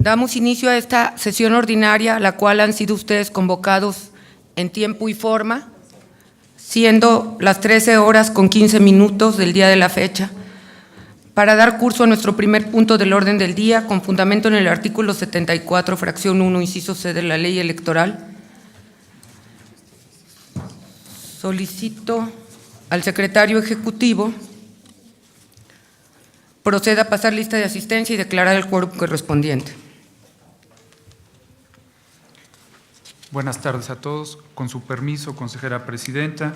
Damos inicio a esta sesión ordinaria, a la cual han sido ustedes convocados en tiempo y forma, siendo las 13:15 del día de la fecha, para dar curso a nuestro primer punto del orden del día, con fundamento en el artículo 74, fracción 1, inciso C de la Ley Electoral. Solicito al secretario ejecutivo proceda a pasar lista de asistencia y declarar el quórum correspondiente. Buenas tardes a todos. Con su permiso, consejera presidenta,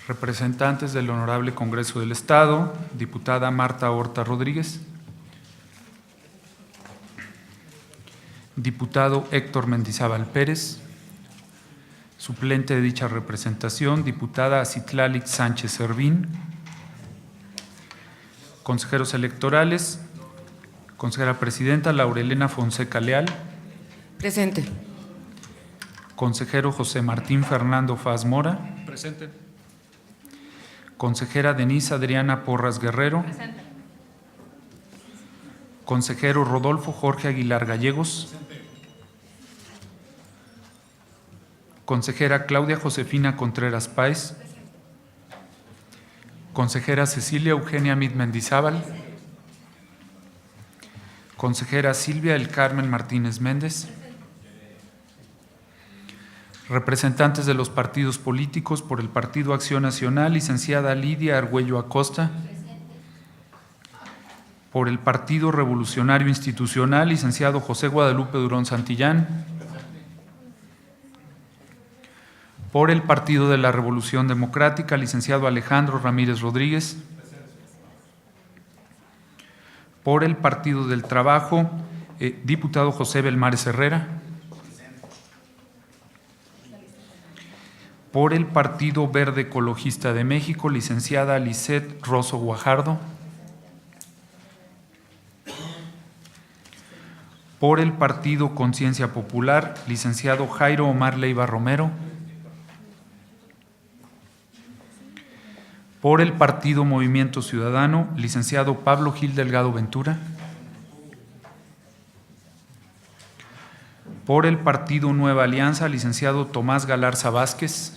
representantes del Honorable Congreso del Estado, diputada Marta Horta Rodríguez, diputado Héctor Mendizábal Pérez, suplente de dicha representación, diputada Citlali Sánchez Servín, consejeros electorales, consejera presidenta Laurelena Fonseca Leal. Presente. Consejero José Martín Fernando Faz Mora. Presente. Consejera Denise Adriana Porras Guerrero. Presente. Consejero Rodolfo Jorge Aguilar Gallegos. Presente. Consejera Claudia Josefina Contreras Páez. Consejera Cecilia Eugenia Mit Mendizábal. Consejera Silvia El Carmen Martínez Méndez. Representantes de los partidos políticos: por el Partido Acción Nacional, licenciada Lidia Argüello Acosta. Por el Partido Revolucionario Institucional, licenciado José Guadalupe Durón Santillán. Por el Partido de la Revolución Democrática, licenciado Alejandro Ramírez Rodríguez. Por el Partido del Trabajo, diputado José Belmares Herrera. Por el Partido Verde Ecologista de México, licenciada Lisette Rosso Guajardo. Por el Partido Conciencia Popular, licenciado Jairo Omar Leiva Romero. Por el Partido Movimiento Ciudadano, licenciado Pablo Gil Delgado Ventura. Por el Partido Nueva Alianza, licenciado Tomás Galarza Vázquez.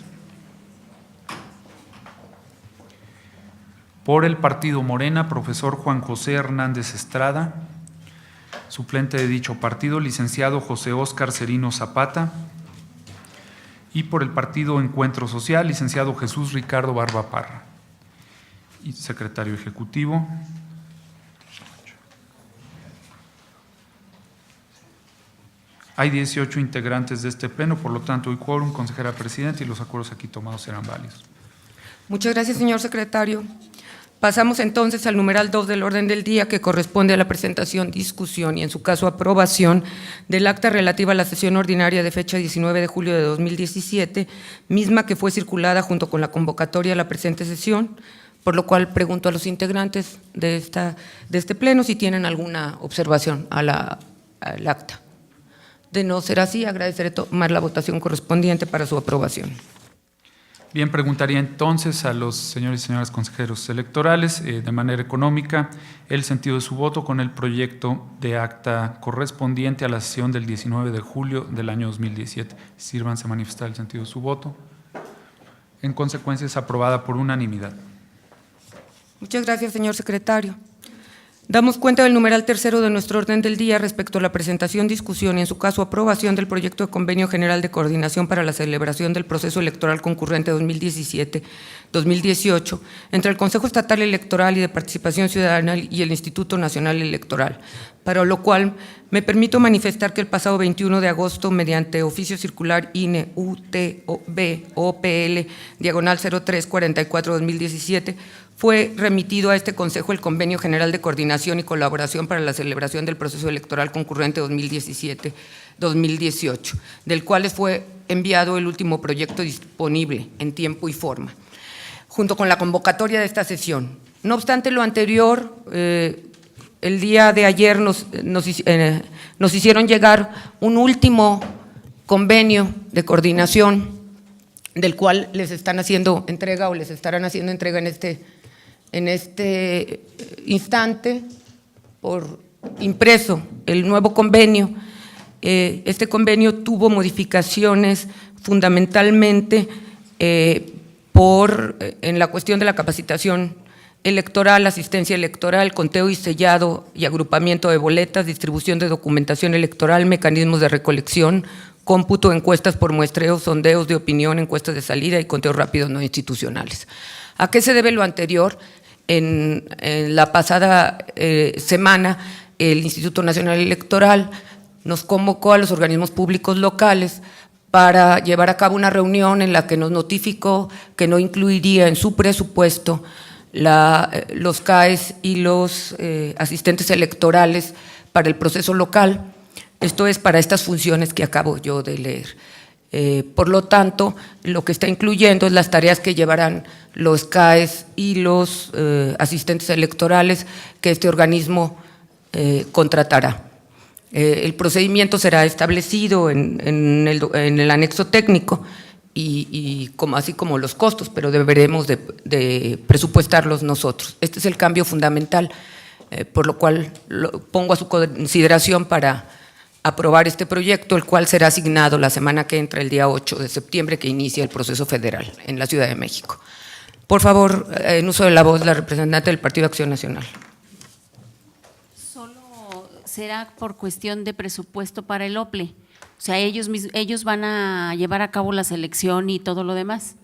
Por el Partido Morena, profesor Juan José Hernández Estrada. Suplente de dicho partido, licenciado José Óscar Cerino Zapata. Y por el Partido Encuentro Social, licenciado Jesús Ricardo Barba Parra. Y secretario ejecutivo. Hay 18 integrantes de este pleno, por lo tanto, hay quórum, consejera presidenta, y los acuerdos aquí tomados serán válidos. Muchas gracias, señor secretario. Pasamos entonces al numeral 2 del orden del día, que corresponde a la presentación, discusión y, en su caso, aprobación del acta relativa a la sesión ordinaria de fecha 19 de julio de 2017, misma que fue circulada junto con la convocatoria a la presente sesión, por lo cual pregunto a los integrantes de este pleno si tienen alguna observación al acta. De no ser así, agradeceré tomar la votación correspondiente para su aprobación. Bien, preguntaría entonces a los señores y señoras consejeros electorales, de manera económica, el sentido de su voto con el proyecto de acta correspondiente a la sesión del 19 de julio del año 2017. Sírvanse a manifestar el sentido de su voto. En consecuencia, es aprobada por unanimidad. Muchas gracias, señor secretario. Damos cuenta del numeral tercero de nuestro orden del día respecto a la presentación, discusión y, en su caso, aprobación del proyecto de Convenio General de Coordinación para la celebración del proceso electoral concurrente 2017-2018 entre el Consejo Estatal Electoral y de Participación Ciudadana y el Instituto Nacional Electoral, para lo cual me permito manifestar que el pasado 21 de agosto, mediante oficio circular INE UTB-OPL/0344-2017, fue remitido a este Consejo el Convenio General de Coordinación y Colaboración para la celebración del proceso electoral concurrente 2017-2018, del cual fue enviado el último proyecto disponible en tiempo y forma, junto con la convocatoria de esta sesión. No obstante lo anterior, el día de ayer nos hicieron llegar un último convenio de coordinación, del cual les están haciendo entrega o les estarán haciendo entrega en este instante por impreso el nuevo convenio. Este convenio tuvo modificaciones fundamentalmente en la cuestión de la capacitación electoral, asistencia electoral, conteo y sellado y agrupamiento de boletas, distribución de documentación electoral, mecanismos de recolección, cómputo, encuestas por muestreo, sondeos de opinión, encuestas de salida y conteos rápidos no institucionales. ¿A qué se debe lo anterior? En la pasada semana, el Instituto Nacional Electoral nos convocó a los organismos públicos locales para llevar a cabo una reunión en la que nos notificó que no incluiría en su presupuesto los CAEs y los asistentes electorales para el proceso local. Esto es para estas funciones que acabo yo de leer. Por lo tanto, lo que está incluyendo es las tareas que llevarán los CAEs y los asistentes electorales que este organismo contratará. El procedimiento será establecido en el anexo técnico así como los costos, pero deberemos de presupuestarlos nosotros. Este es el cambio fundamental, por lo cual lo pongo a su consideración para aprobar este proyecto, el cual será asignado la semana que entra, el día 8 de septiembre, que inicia el proceso federal en la Ciudad de México. Por favor, en uso de la voz, la representante del Partido Acción Nacional. Solo será por cuestión de presupuesto para el OPLE. O sea, ellos van a llevar a cabo la selección y todo lo demás.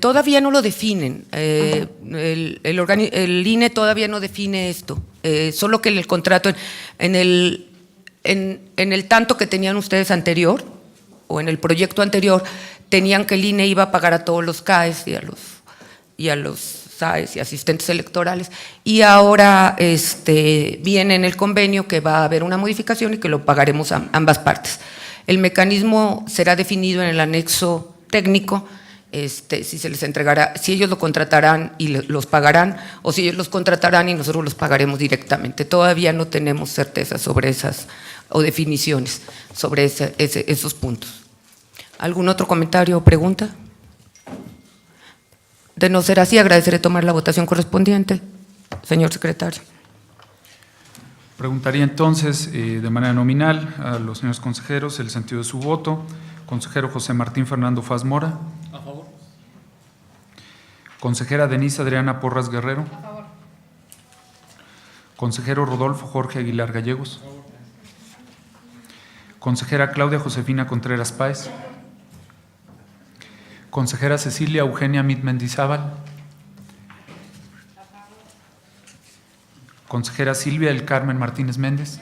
Todavía no lo definen. El INE todavía no define esto. Solo que en el contrato, en el tanto que tenían ustedes anterior, o en el proyecto anterior, tenían que el INE iba a pagar a todos los CAEs y a los SAEs y asistentes electorales, y ahora viene en el convenio que va a haber una modificación y que lo pagaremos a ambas partes. El mecanismo será definido en el anexo técnico, si se les entregará, si ellos lo contratarán y los pagarán, o si ellos los contratarán y nosotros los pagaremos directamente. Todavía no tenemos certeza sobre esas o definiciones sobre esos puntos. ¿Algún otro comentario o pregunta? De no ser así, agradeceré tomar la votación correspondiente, señor secretario. Preguntaría entonces de manera nominal a los señores consejeros el sentido de su voto. Consejero José Martín Fernando Faz Mora. A favor. Consejera Denise Adriana Porras Guerrero. A favor. Consejero Rodolfo Jorge Aguilar Gallegos. A favor. Consejera Claudia Josefina Contreras Páez. Consejera Cecilia Eugenia Mit Mendizábal. Consejera Silvia del Carmen Martínez Méndez.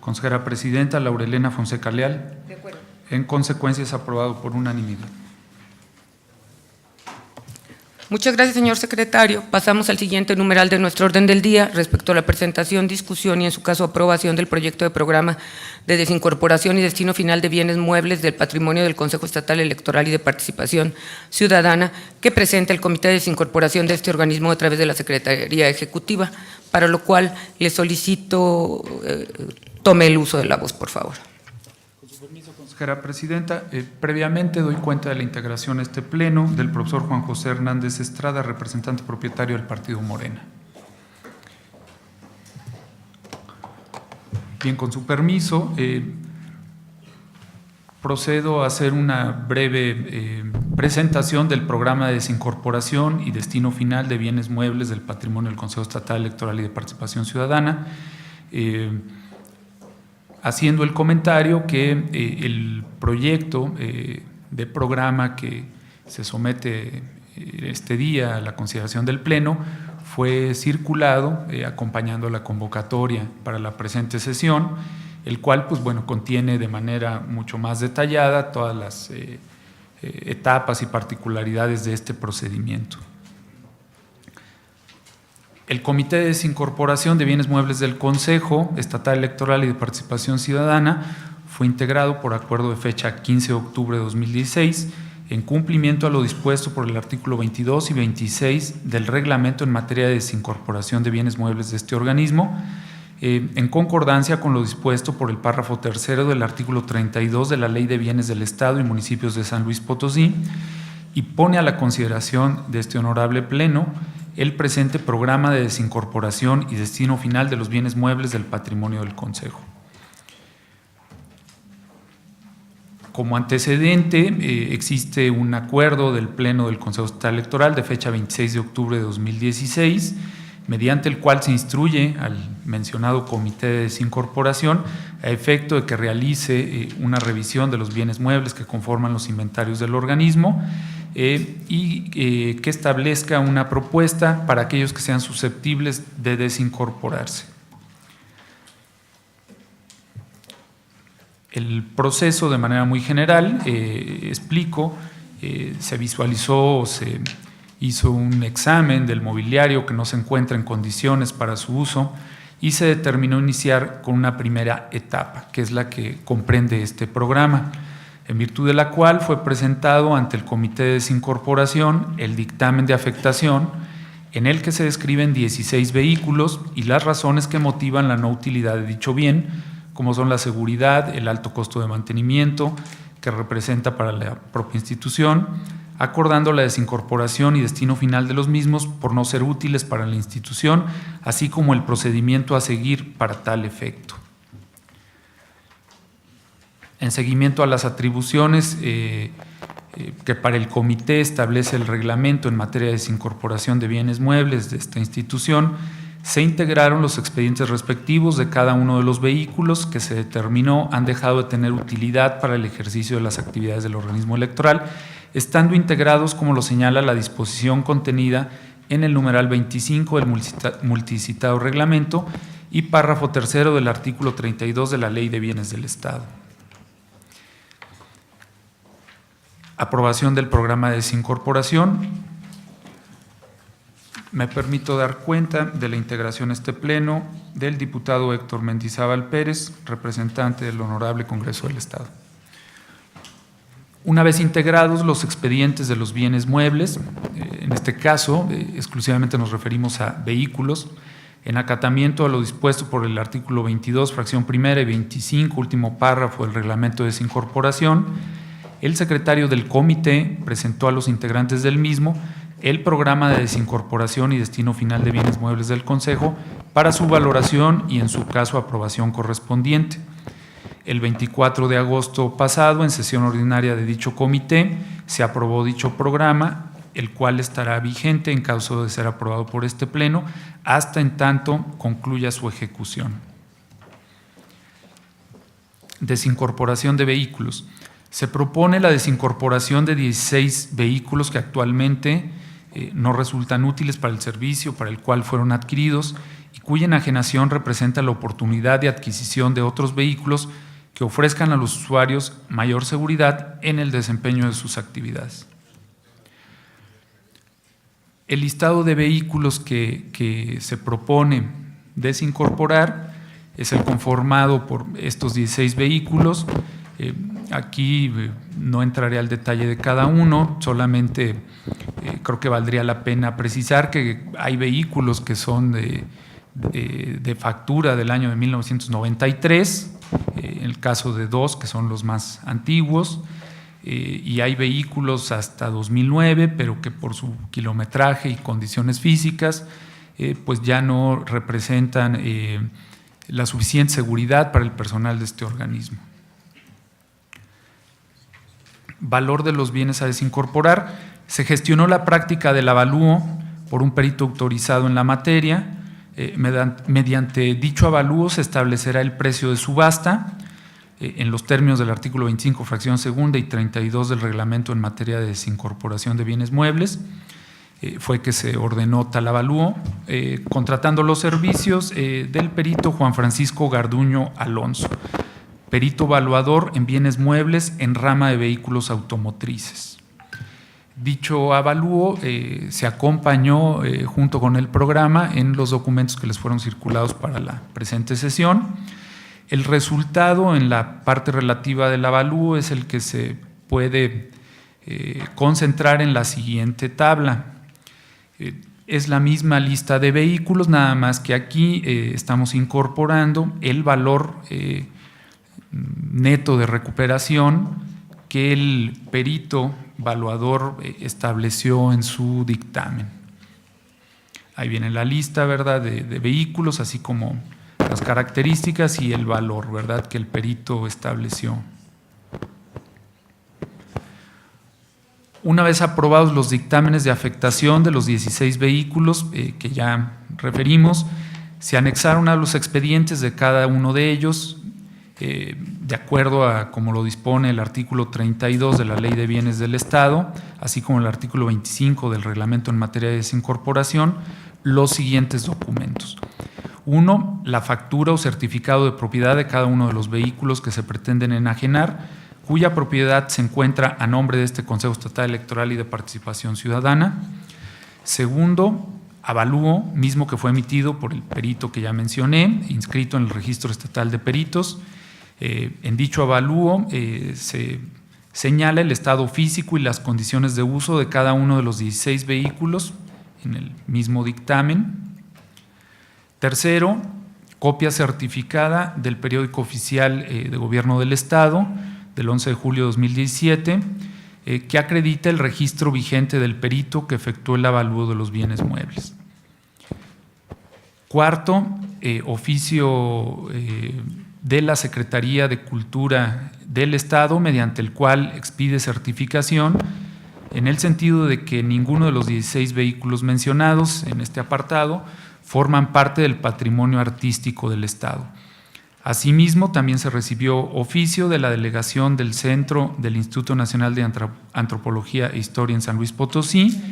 Consejera Presidenta Laurelena Fonseca Leal. De acuerdo. En consecuencia, es aprobado por unanimidad. Muchas gracias, señor secretario. Pasamos al siguiente numeral de nuestro orden del día respecto a la presentación, discusión y, en su caso, aprobación del proyecto de programa de desincorporación y destino final de bienes muebles del patrimonio del Consejo Estatal Electoral y de Participación Ciudadana que presenta el Comité de Desincorporación de este organismo a través de la Secretaría Ejecutiva, para lo cual le solicito tome el uso de la voz, por favor. Consejera Presidenta, previamente doy cuenta de la integración a este pleno del profesor Juan José Hernández Estrada, representante propietario del Partido Morena. Bien, con su permiso, procedo a hacer una breve presentación del programa de desincorporación y destino final de bienes muebles del patrimonio del Consejo Estatal Electoral y de Participación Ciudadana, haciendo el comentario que el proyecto de programa que se somete este día a la consideración del Pleno fue circulado acompañando la convocatoria para la presente sesión, el cual pues bueno, contiene de manera mucho más detallada todas las etapas y particularidades de este procedimiento. El Comité de Desincorporación de Bienes Muebles del Consejo Estatal Electoral y de Participación Ciudadana fue integrado por acuerdo de fecha 15 de octubre de 2016 en cumplimiento a lo dispuesto por el artículo 22 y 26 del reglamento en materia de desincorporación de bienes muebles de este organismo, en concordancia con lo dispuesto por el párrafo tercero del artículo 32 de la Ley de Bienes del Estado y Municipios de San Luis Potosí, y pone a la consideración de este honorable Pleno el presente programa de desincorporación y destino final de los bienes muebles del patrimonio del Consejo. Como antecedente, existe un acuerdo del Pleno del Consejo Estatal Electoral de fecha 26 de octubre de 2016, mediante el cual se instruye al mencionado Comité de Desincorporación a efecto de que realice una revisión de los bienes muebles que conforman los inventarios del organismo y que establezca una propuesta para aquellos que sean susceptibles de desincorporarse. El proceso, de manera muy general, explico, se visualizó, se hizo un examen del mobiliario que no se encuentra en condiciones para su uso y se determinó iniciar con una primera etapa, que es la que comprende este programa, en virtud de la cual fue presentado ante el Comité de Desincorporación el dictamen de afectación, en el que se describen 16 vehículos y las razones que motivan la no utilidad de dicho bien, como son la seguridad, el alto costo de mantenimiento que representa para la propia institución, acordando la desincorporación y destino final de los mismos por no ser útiles para la institución, así como el procedimiento a seguir para tal efecto. En seguimiento a las atribuciones que para el comité establece el reglamento en materia de desincorporación de bienes muebles de esta institución, se integraron los expedientes respectivos de cada uno de los vehículos que se determinó han dejado de tener utilidad para el ejercicio de las actividades del organismo electoral, estando integrados como lo señala la disposición contenida en el numeral 25 del multicitado reglamento y párrafo tercero del artículo 32 de la Ley de Bienes del Estado. Aprobación del programa de desincorporación. Me permito dar cuenta de la integración a este pleno del diputado Héctor Mendizábal Pérez, representante del Honorable Congreso del Estado. Una vez integrados los expedientes de los bienes muebles, en este caso exclusivamente nos referimos a vehículos, en acatamiento a lo dispuesto por el artículo 22, fracción primera y 25, último párrafo del reglamento de desincorporación, el secretario del comité presentó a los integrantes del mismo el programa de desincorporación y destino final de bienes muebles del Consejo para su valoración y, en su caso, aprobación correspondiente. El 24 de agosto pasado, en sesión ordinaria de dicho comité, se aprobó dicho programa, el cual estará vigente en caso de ser aprobado por este pleno, hasta en tanto concluya su ejecución. Desincorporación de vehículos. Se propone la desincorporación de 16 vehículos que actualmente no resultan útiles para el servicio para el cual fueron adquiridos y cuya enajenación representa la oportunidad de adquisición de otros vehículos que ofrezcan a los usuarios mayor seguridad en el desempeño de sus actividades. El listado de vehículos que se propone desincorporar es el conformado por estos 16 vehículos. Aquí no entraré al detalle de cada uno, solamente creo que valdría la pena precisar que hay vehículos que son de factura del año de 1993, en el caso de dos que son los más antiguos, y hay vehículos hasta 2009, pero que por su kilometraje y condiciones físicas pues ya no representan la suficiente seguridad para el personal de este organismo. Valor de los bienes a desincorporar. Se gestionó la práctica del avalúo por un perito autorizado en la materia. Mediante dicho avalúo se establecerá el precio de subasta en los términos del artículo 25, fracción segunda y 32 del reglamento en materia de desincorporación de bienes muebles. Fue que se ordenó tal avalúo, contratando los servicios del perito Juan Francisco Garduño Alonso, perito evaluador en bienes muebles en rama de vehículos automotrices. Dicho avalúo se acompañó junto con el programa en los documentos que les fueron circulados para la presente sesión. El resultado en la parte relativa del avalúo es el que se puede concentrar en la siguiente tabla. Es la misma lista de vehículos, nada más que aquí estamos incorporando el valor neto de recuperación que el perito evaluador estableció en su dictamen. Ahí viene la lista, ¿verdad?, de vehículos, así como las características y el valor, ¿verdad?, que el perito estableció. Una vez aprobados los dictámenes de afectación de los 16 vehículos que ya referimos, se anexaron a los expedientes de cada uno de ellos, de acuerdo a como lo dispone el artículo 32 de la Ley de Bienes del Estado, así como el artículo 25 del Reglamento en materia de desincorporación, los siguientes documentos. 1. La factura o certificado de propiedad de cada uno de los vehículos que se pretenden enajenar, cuya propiedad se encuentra a nombre de este Consejo Estatal Electoral y de Participación Ciudadana. Segundo, avalúo, mismo que fue emitido por el perito que ya mencioné, inscrito en el Registro Estatal de Peritos. En dicho avalúo se señala el estado físico y las condiciones de uso de cada uno de los 16 vehículos en el mismo dictamen. Tercero, copia certificada del periódico oficial de Gobierno del Estado del 11 de julio de 2017, que acredita el registro vigente del perito que efectuó el avalúo de los bienes muebles. Cuarto, oficio de la Secretaría de Cultura del Estado, mediante el cual expide certificación en el sentido de que ninguno de los 16 vehículos mencionados en este apartado forman parte del patrimonio artístico del Estado. Asimismo, también se recibió oficio de la delegación del Centro del Instituto Nacional de Antropología e Historia en San Luis Potosí,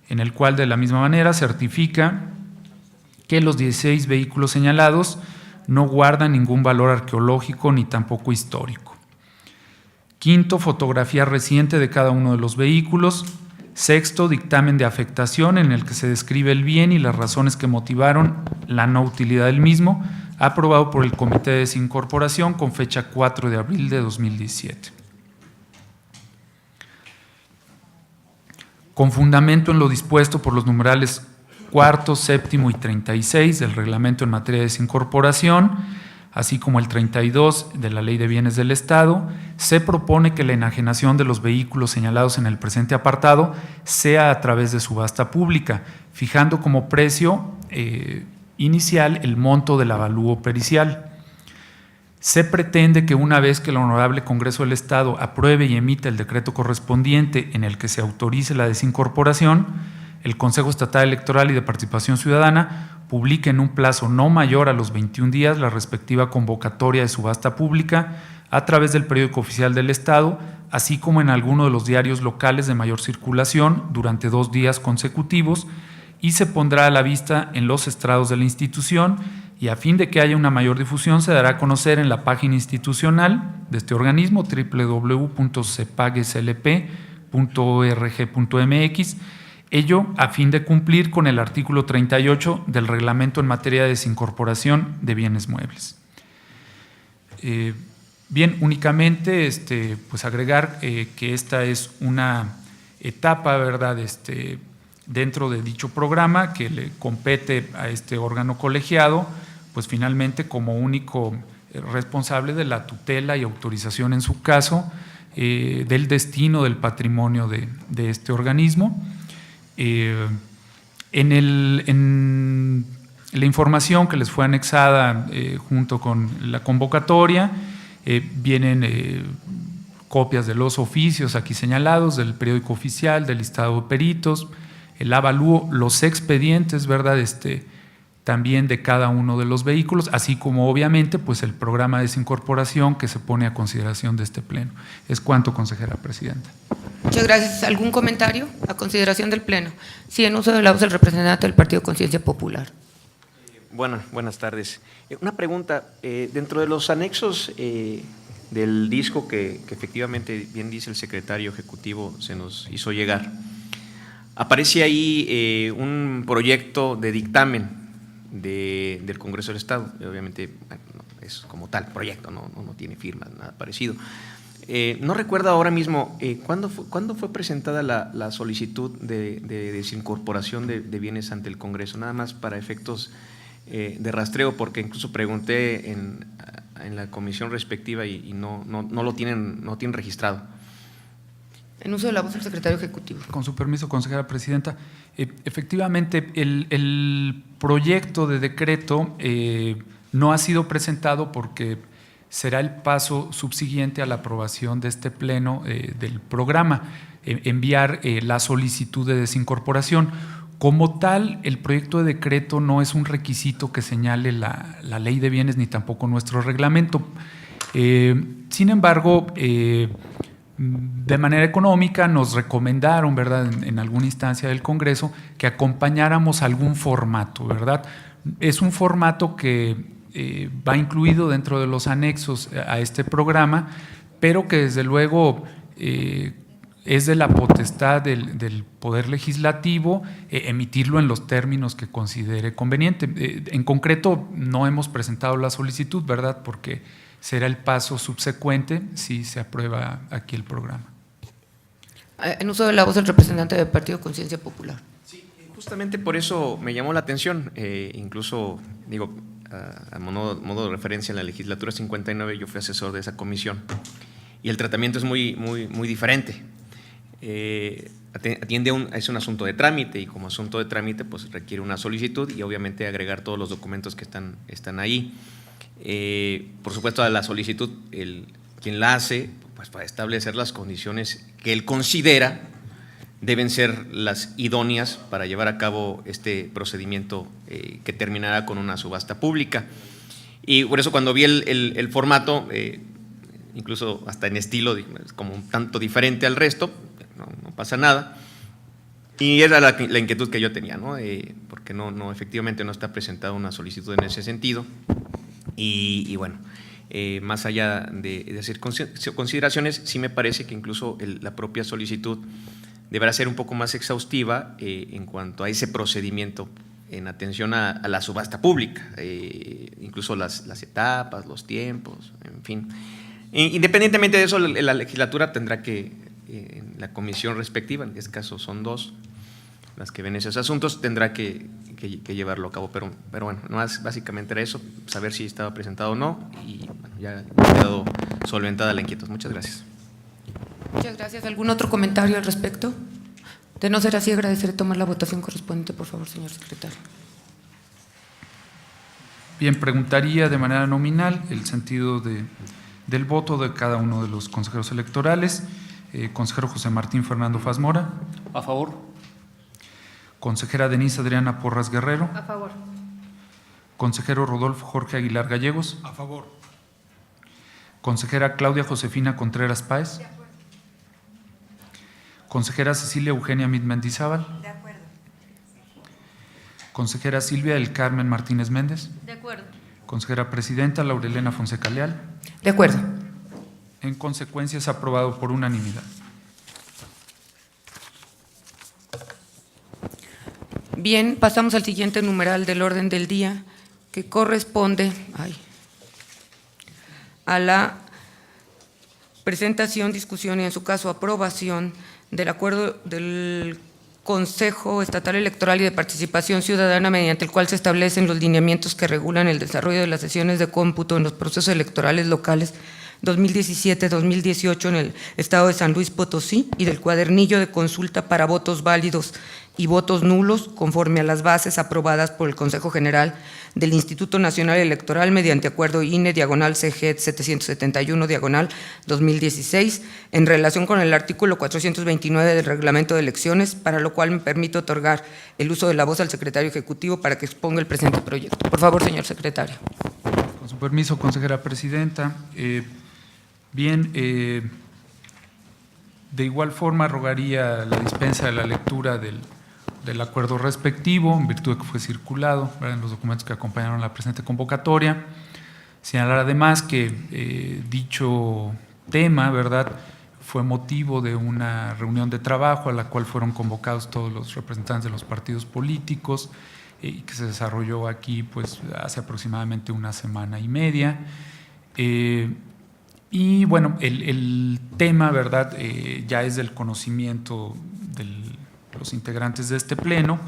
en el cual de la misma manera certifica que los 16 vehículos señalados no guardan ningún valor arqueológico ni tampoco histórico. Quinto, fotografía reciente de cada uno de los vehículos. Sexto, dictamen de afectación en el que se describe el bien y las razones que motivaron la no utilidad del mismo, aprobado por el Comité de Desincorporación con fecha 4 de abril de 2017. Con fundamento en lo dispuesto por los numerales cuarto, séptimo y 36 del Reglamento en materia de desincorporación, así como el 32 de la Ley de Bienes del Estado, se propone que la enajenación de los vehículos señalados en el presente apartado sea a través de subasta pública, fijando como precio inicial el monto del avalúo pericial. Se pretende que una vez que el Honorable Congreso del Estado apruebe y emita el decreto correspondiente en el que se autorice la desincorporación, el Consejo Estatal Electoral y de Participación Ciudadana publique en un plazo no mayor a los 21 días la respectiva convocatoria de subasta pública a través del periódico oficial del Estado, así como en alguno de los diarios locales de mayor circulación durante 2 días consecutivos, y se pondrá a la vista en los estrados de la institución, y a fin de que haya una mayor difusión se dará a conocer en la página institucional de este organismo, www.cepagueslp.org.mx, ello a fin de cumplir con el artículo 38 del Reglamento en materia de desincorporación de bienes muebles. Bien, únicamente pues agregar que esta es una etapa, ¿verdad?, dentro de dicho programa que le compete a este órgano colegiado, pues finalmente como único responsable de la tutela y autorización en su caso del destino del patrimonio de este organismo. En la información que les fue anexada junto con la convocatoria vienen copias de los oficios aquí señalados, del periódico oficial, del listado de peritos, el avalúo, los expedientes, ¿verdad?, también de cada uno de los vehículos, así como obviamente pues el programa de desincorporación que se pone a consideración de este Pleno. Es cuanto, consejera presidenta. Muchas gracias. ¿Algún comentario a consideración del Pleno? Sí, en uso de la voz del representante del Partido Conciencia Popular. Buenas tardes. Una pregunta, dentro de los anexos del disco que efectivamente, bien dice el secretario ejecutivo, se nos hizo llegar, aparece ahí un proyecto de dictamen del Congreso del Estado, obviamente es como tal proyecto, no tiene firma, nada parecido. No recuerdo ahora mismo, ¿cuándo fue presentada la solicitud de desincorporación de bienes ante el Congreso? Nada más para efectos de rastreo, porque incluso pregunté en la comisión respectiva y no lo tienen registrado. En uso de la voz del secretario ejecutivo. Con su permiso, consejera presidenta. Efectivamente, el proyecto de decreto no ha sido presentado porque será el paso subsiguiente a la aprobación de este pleno del programa, enviar la solicitud de desincorporación. Como tal, el proyecto de decreto no es un requisito que señale la ley de bienes ni tampoco nuestro reglamento. Sin embargo, de manera económica nos recomendaron, ¿verdad?, en alguna instancia del Congreso, que acompañáramos algún formato, ¿verdad? Es un formato que va incluido dentro de los anexos a este programa, pero que desde luego es de la potestad del Poder Legislativo emitirlo en los términos que considere conveniente. En concreto, no hemos presentado la solicitud, ¿verdad?, porque será el paso subsecuente si se aprueba aquí el programa. En uso de la voz del representante del Partido Conciencia Popular. Sí, justamente por eso me llamó la atención, incluso, digo, a modo de referencia, en la legislatura 59 yo fui asesor de esa comisión y el tratamiento es muy diferente. Es un asunto de trámite y como asunto de trámite pues requiere una solicitud y obviamente agregar todos los documentos que están ahí. Por supuesto, a la solicitud, quien la hace, pues para establecer las condiciones que él considera deben ser las idóneas para llevar a cabo este procedimiento que terminará con una subasta pública. Y por eso cuando vi el formato, incluso hasta en estilo, como un tanto diferente al resto, no pasa nada. Y era la inquietud que yo tenía, ¿no? Porque efectivamente no está presentada una solicitud en ese sentido. Y bueno, más allá de hacer consideraciones, sí me parece que incluso la propia solicitud deberá ser un poco más exhaustiva en cuanto a ese procedimiento en atención a la subasta pública, incluso las etapas, los tiempos, en fin. Independientemente de eso, la legislatura tendrá que, en la comisión respectiva, en este caso son dos las que ven esos asuntos, tendrá que llevarlo a cabo, pero bueno, más básicamente era eso, saber si estaba presentado o no, y bueno, ya ha quedado solventada la inquietud. Muchas gracias. Muchas gracias. ¿Algún otro comentario al respecto? De no ser así, agradeceré tomar la votación correspondiente, por favor, señor secretario. Bien, preguntaría de manera nominal el sentido del voto de cada uno de los consejeros electorales. Consejero José Martín Fernando Faz Mora. A favor. Consejera Denise Adriana Porras Guerrero. A favor. Consejero Rodolfo Jorge Aguilar Gallegos. A favor. Consejera Claudia Josefina Contreras Páez. De acuerdo. Consejera Cecilia Eugenia Mit Mendizábal. De acuerdo. Consejera Silvia del Carmen Martínez Méndez. De acuerdo. Consejera Presidenta Laurelena Fonseca Leal. De acuerdo. En consecuencia, es aprobado por unanimidad. Bien, pasamos al siguiente numeral del orden del día, que corresponde a la presentación, discusión y, en su caso, aprobación del acuerdo del Consejo Estatal Electoral y de Participación Ciudadana, mediante el cual se establecen los lineamientos que regulan el desarrollo de las sesiones de cómputo en los procesos electorales locales 2017-2018 en el estado de San Luis Potosí y del cuadernillo de consulta para votos válidos y votos nulos conforme a las bases aprobadas por el Consejo General del Instituto Nacional Electoral mediante acuerdo INE/CG 771/2016 en relación con el artículo 429 del Reglamento de Elecciones, para lo cual me permito otorgar el uso de la voz al secretario ejecutivo para que exponga el presente proyecto. Por favor, señor secretario. Con su permiso, consejera presidenta. De igual forma rogaría la dispensa de la lectura del acuerdo respectivo, en virtud de que fue circulado, ¿verdad?, en los documentos que acompañaron la presente convocatoria. Señalar además que dicho tema, ¿verdad?, fue motivo de una reunión de trabajo a la cual fueron convocados todos los representantes de los partidos políticos y que se desarrolló aquí pues hace aproximadamente una semana y media. Y bueno, el tema, ¿verdad?, ya es del conocimiento de los integrantes de este pleno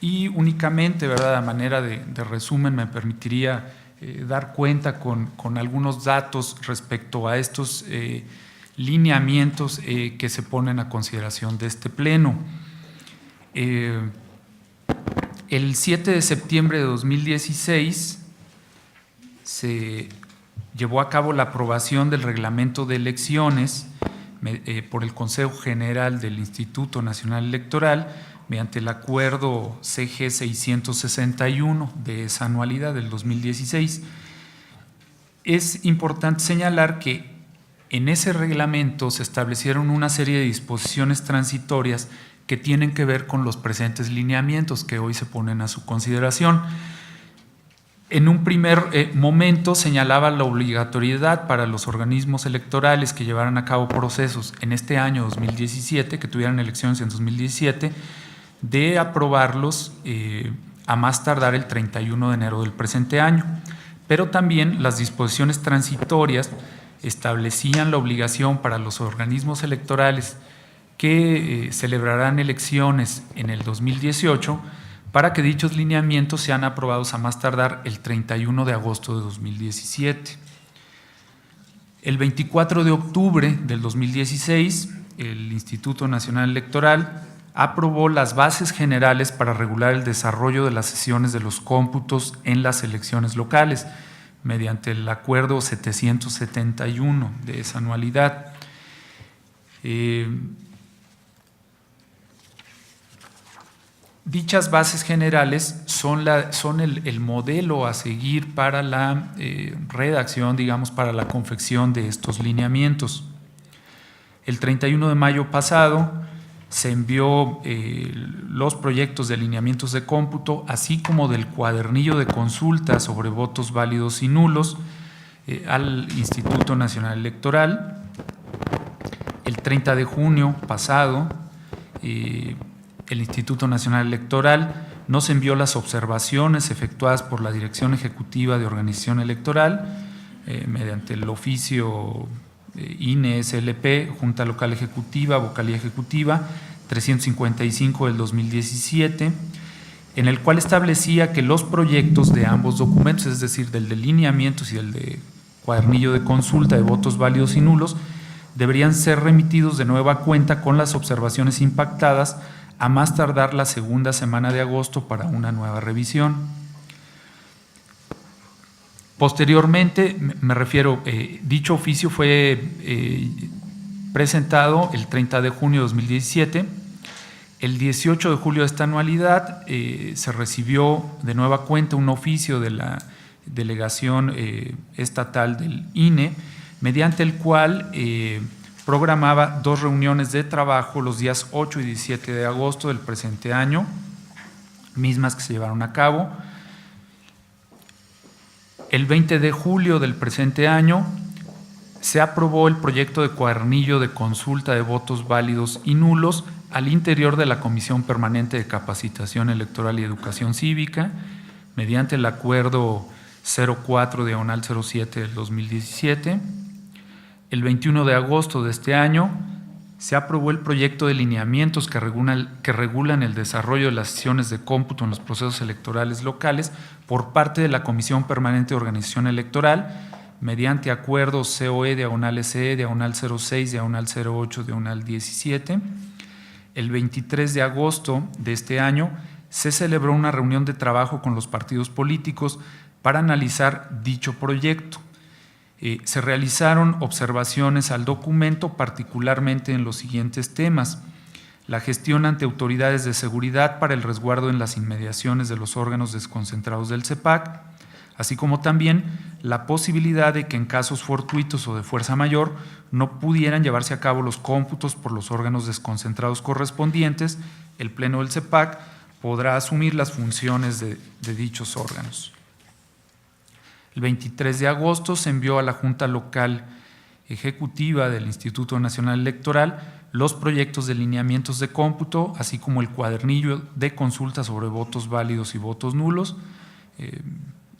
y únicamente, ¿verdad?, a manera de resumen me permitiría dar cuenta con algunos datos respecto a estos lineamientos que se ponen a consideración de este Pleno. El 7 de septiembre de 2016 se llevó a cabo la aprobación del reglamento de elecciones por el Consejo General del Instituto Nacional Electoral mediante el acuerdo CG 661 de esa anualidad del 2016. Es importante señalar que en ese reglamento se establecieron una serie de disposiciones transitorias que tienen que ver con los presentes lineamientos que hoy se ponen a su consideración. En un primer momento señalaba la obligatoriedad para los organismos electorales que llevaran a cabo procesos en este año 2017, que tuvieran elecciones en 2017, de aprobarlos a más tardar el 31 de enero del presente año. Pero también las disposiciones transitorias establecían la obligación para los organismos electorales que celebrarán elecciones en el 2018 para que dichos lineamientos sean aprobados a más tardar el 31 de agosto de 2017. El 24 de octubre del 2016, el Instituto Nacional Electoral aprobó las bases generales para regular el desarrollo de las sesiones de los cómputos en las elecciones locales, mediante el acuerdo 771 de esa anualidad. Dichas bases generales son el modelo a seguir para la redacción, digamos, para la confección de estos lineamientos. El 31 de mayo pasado se envió los proyectos de lineamientos de cómputo, así como del cuadernillo de consulta sobre votos válidos y nulos al Instituto Nacional Electoral. El 30 de junio pasado, el Instituto Nacional Electoral nos envió las observaciones efectuadas por la Dirección Ejecutiva de Organización Electoral mediante el oficio INE-SLP, Junta Local Ejecutiva, Vocalía Ejecutiva, 355 del 2017, en el cual establecía que los proyectos de ambos documentos, es decir, del de lineamientos y el de cuadernillo de consulta de votos válidos y nulos, deberían ser remitidos de nueva cuenta con las observaciones impactadas a más tardar la segunda semana de agosto para una nueva revisión. Posteriormente, me refiero, dicho oficio fue presentado el 30 de junio de 2017. El 18 de julio de esta anualidad se recibió de nueva cuenta un oficio de la delegación estatal del INE, mediante el cual programaba 2 reuniones de trabajo los días 8 y 17 de agosto del presente año, mismas que se llevaron a cabo. El 20 de julio del presente año se aprobó el proyecto de cuadernillo de consulta de votos válidos y nulos al interior de la Comisión Permanente de Capacitación Electoral y Educación Cívica, mediante el acuerdo 04/07 del 2017. El 21 de agosto de este año se aprobó el proyecto de lineamientos que regulan el desarrollo de las sesiones de cómputo en los procesos electorales locales por parte de la Comisión Permanente de Organización Electoral, mediante acuerdo COE/SE/06/08/17. El 23 de agosto de este año se celebró una reunión de trabajo con los partidos políticos para analizar dicho proyecto. Se realizaron observaciones al documento, particularmente en los siguientes temas: la gestión ante autoridades de seguridad para el resguardo en las inmediaciones de los órganos desconcentrados del CEPAC, así como también la posibilidad de que en casos fortuitos o de fuerza mayor no pudieran llevarse a cabo los cómputos por los órganos desconcentrados correspondientes. El Pleno del CEPAC podrá asumir las funciones de dichos órganos. El 23 de agosto se envió a la Junta Local Ejecutiva del Instituto Nacional Electoral los proyectos de lineamientos de cómputo, así como el cuadernillo de consulta sobre votos válidos y votos nulos,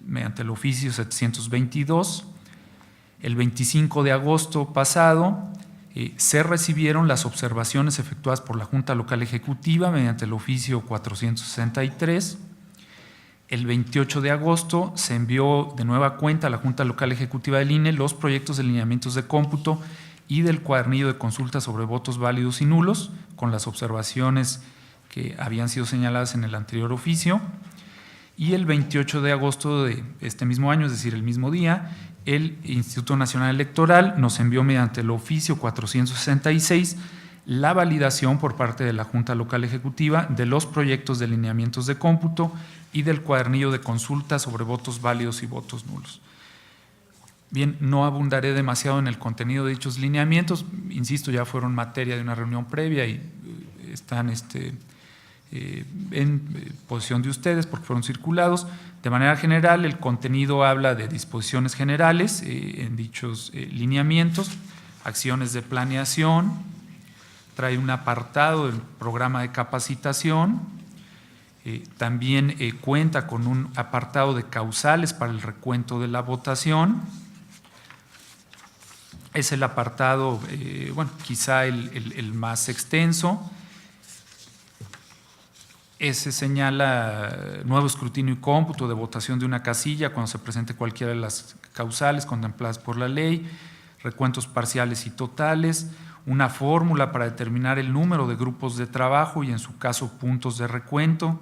mediante el oficio 722. El 25 de agosto pasado se recibieron las observaciones efectuadas por la Junta Local Ejecutiva mediante el oficio 463. El 28 de agosto se envió de nueva cuenta a la Junta Local Ejecutiva del INE los proyectos de lineamientos de cómputo y del cuadernillo de consulta sobre votos válidos y nulos, con las observaciones que habían sido señaladas en el anterior oficio. Y el 28 de agosto de este mismo año, es decir, el mismo día, el Instituto Nacional Electoral nos envió mediante el oficio 466 la validación por parte de la Junta Local Ejecutiva de los proyectos de lineamientos de cómputo y del cuadernillo de consulta sobre votos válidos y votos nulos. Bien, no abundaré demasiado en el contenido de dichos lineamientos, insisto, ya fueron materia de una reunión previa y están en posición de ustedes porque fueron circulados. De manera general, el contenido habla de disposiciones generales en dichos lineamientos, acciones de planeación, trae un apartado del programa de capacitación, también cuenta con un apartado de causales para el recuento de la votación. Es el apartado, bueno, quizá el más extenso. Ese señala nuevo escrutinio y cómputo de votación de una casilla cuando se presente cualquiera de las causales contempladas por la ley, recuentos parciales y totales, una fórmula para determinar el número de grupos de trabajo y en su caso puntos de recuento,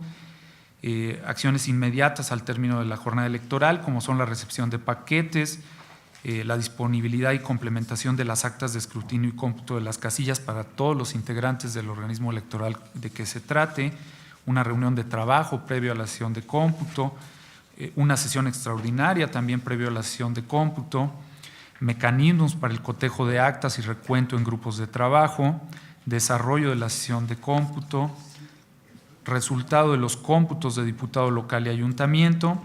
acciones inmediatas al término de la jornada electoral como son la recepción de paquetes, la disponibilidad y complementación de las actas de escrutinio y cómputo de las casillas para todos los integrantes del organismo electoral de que se trate, una reunión de trabajo previo a la sesión de cómputo, una sesión extraordinaria también previo a la sesión de cómputo, mecanismos para el cotejo de actas y recuento en grupos de trabajo, desarrollo de la sesión de cómputo, resultado de los cómputos de diputado local y ayuntamiento,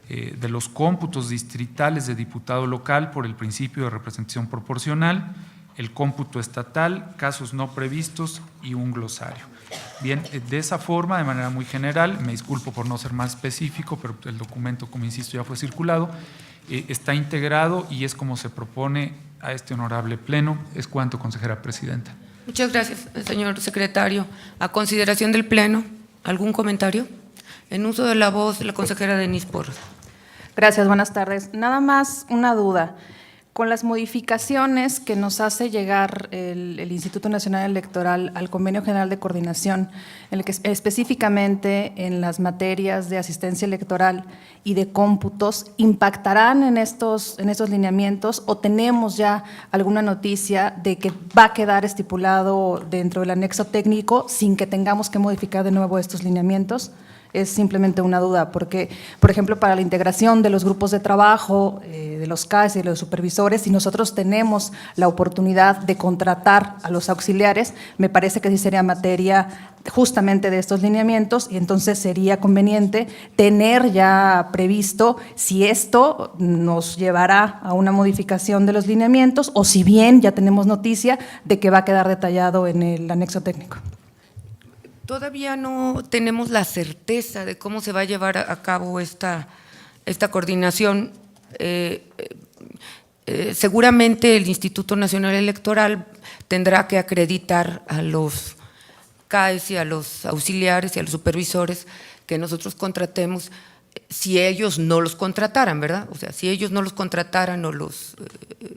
de los cómputos distritales de diputado local por el principio de representación proporcional, el cómputo estatal, casos no previstos y un glosario. Bien, de esa forma, de manera muy general, me disculpo por no ser más específico, pero el documento, como insisto, ya fue circulado, está integrado y es como se propone a este honorable pleno. Es cuanto, consejera presidenta. Muchas gracias, señor secretario. A consideración del pleno, ¿algún comentario? En uso de la voz, la consejera Denise Porras. Gracias, buenas tardes. Nada más una duda. Con las modificaciones que nos hace llegar el Instituto Nacional Electoral al Convenio General de Coordinación, en el que específicamente en las materias de asistencia electoral y de cómputos, ¿impactarán en estos lineamientos o tenemos ya alguna noticia de que va a quedar estipulado dentro del anexo técnico sin que tengamos que modificar de nuevo estos lineamientos? Es simplemente una duda, porque, por ejemplo, para la integración de los grupos de trabajo, de los CAES y de los supervisores, si nosotros tenemos la oportunidad de contratar a los auxiliares, me parece que sí sería materia justamente de estos lineamientos y entonces sería conveniente tener ya previsto si esto nos llevará a una modificación de los lineamientos o si bien ya tenemos noticia de que va a quedar detallado en el anexo técnico. Todavía no tenemos la certeza de cómo se va a llevar a cabo esta coordinación. Seguramente el Instituto Nacional Electoral tendrá que acreditar a los CAES y a los auxiliares y a los supervisores que nosotros contratemos, si ellos no los contrataran, ¿verdad? O sea, si ellos no los contrataran o los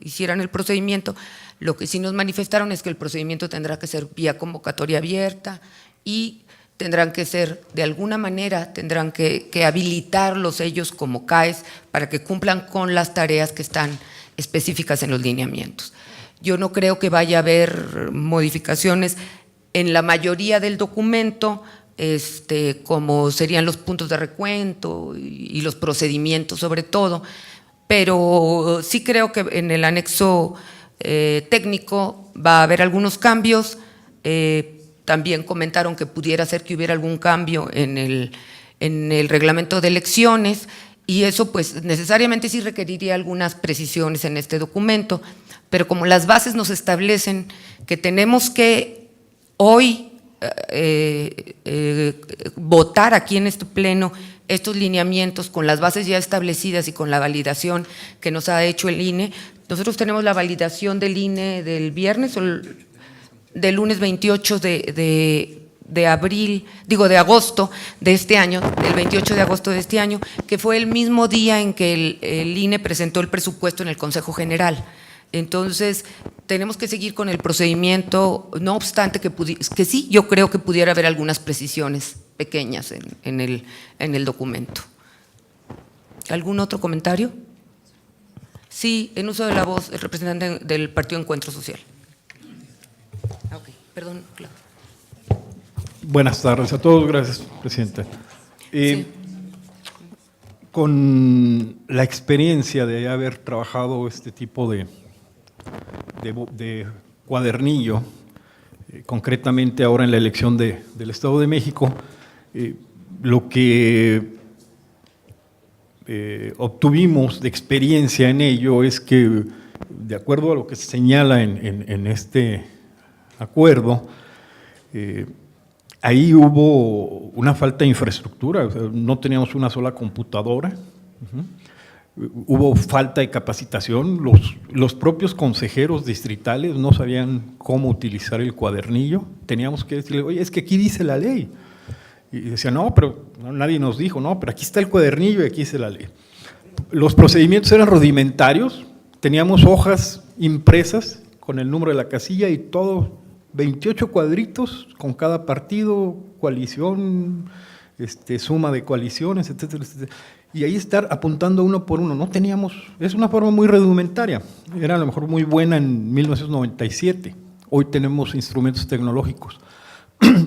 hicieran el procedimiento, lo que sí nos manifestaron es que el procedimiento tendrá que ser vía convocatoria abierta y tendrán que ser, de alguna manera, tendrán que habilitarlos ellos como CAES para que cumplan con las tareas que están específicas en los lineamientos. Yo no creo que vaya a haber modificaciones en la mayoría del documento, como serían los puntos de recuento y los procedimientos sobre todo, pero sí creo que en el anexo técnico va a haber algunos cambios. También comentaron que pudiera ser que hubiera algún cambio en el reglamento de elecciones y eso pues necesariamente sí requeriría algunas precisiones en este documento, pero como las bases nos establecen que tenemos que hoy votar aquí en este pleno estos lineamientos con las bases ya establecidas y con la validación que nos ha hecho el INE. Nosotros tenemos la validación del INE del viernes o del lunes 28 de agosto de este año, del 28 de agosto de este año, que fue el mismo día en que el INE presentó el presupuesto en el Consejo General. Entonces, tenemos que seguir con el procedimiento, no obstante que sí, yo creo que pudiera haber algunas precisiones pequeñas en el documento. ¿Algún otro comentario? Sí, en uso de la voz, el representante del Partido Encuentro Social. Ok, perdón, claro. Buenas tardes a todos, gracias, Presidenta. Sí. Con la experiencia de haber trabajado este tipo de cuadernillo, concretamente ahora en la elección del Estado de México, lo que obtuvimos de experiencia en ello es que, de acuerdo a lo que se señala en este acuerdo, ahí hubo una falta de infraestructura, o sea, no teníamos una sola computadora, hubo falta de capacitación, los propios consejeros distritales no sabían cómo utilizar el cuadernillo, teníamos que decirle, oye, es que aquí dice la ley. Y decían, no, pero nadie nos dijo, no, pero aquí está el cuadernillo y aquí dice la ley. Los procedimientos eran rudimentarios, teníamos hojas impresas con el número de la casilla y todo, 28 cuadritos con cada partido, coalición, suma de coaliciones, etcétera, etcétera. Y ahí estar apuntando uno por uno, no teníamos, es una forma muy rudimentaria, era a lo mejor muy buena en 1997, hoy tenemos instrumentos tecnológicos.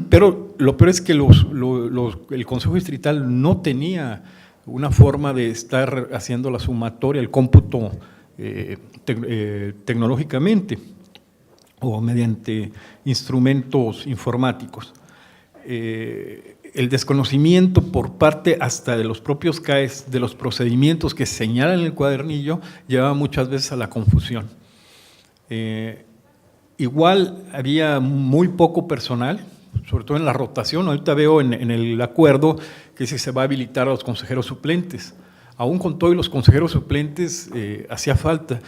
Pero lo peor es que el Consejo Distrital no tenía una forma de estar haciendo la sumatoria, el cómputo tecnológicamente o mediante instrumentos informáticos. El desconocimiento por parte hasta de los propios CAEs de los procedimientos que señalan en el cuadernillo llevaba muchas veces a la confusión. Igual había muy poco personal, sobre todo en la rotación. Ahorita veo en el acuerdo que se va a habilitar a los consejeros suplentes. Aún con todos los consejeros suplentes hacía falta.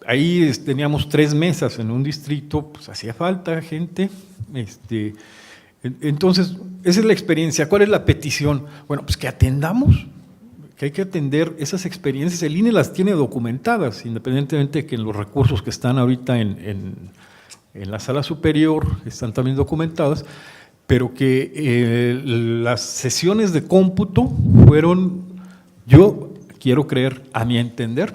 Ahí teníamos 3 mesas en un distrito, pues hacía falta gente. Entonces, esa es la experiencia. ¿Cuál es la petición? Bueno, pues que atendamos, que hay que atender esas experiencias. El INE las tiene documentadas, independientemente de que los recursos que están ahorita en la sala superior están también documentadas, pero que las sesiones de cómputo fueron, yo quiero creer, a mi entender,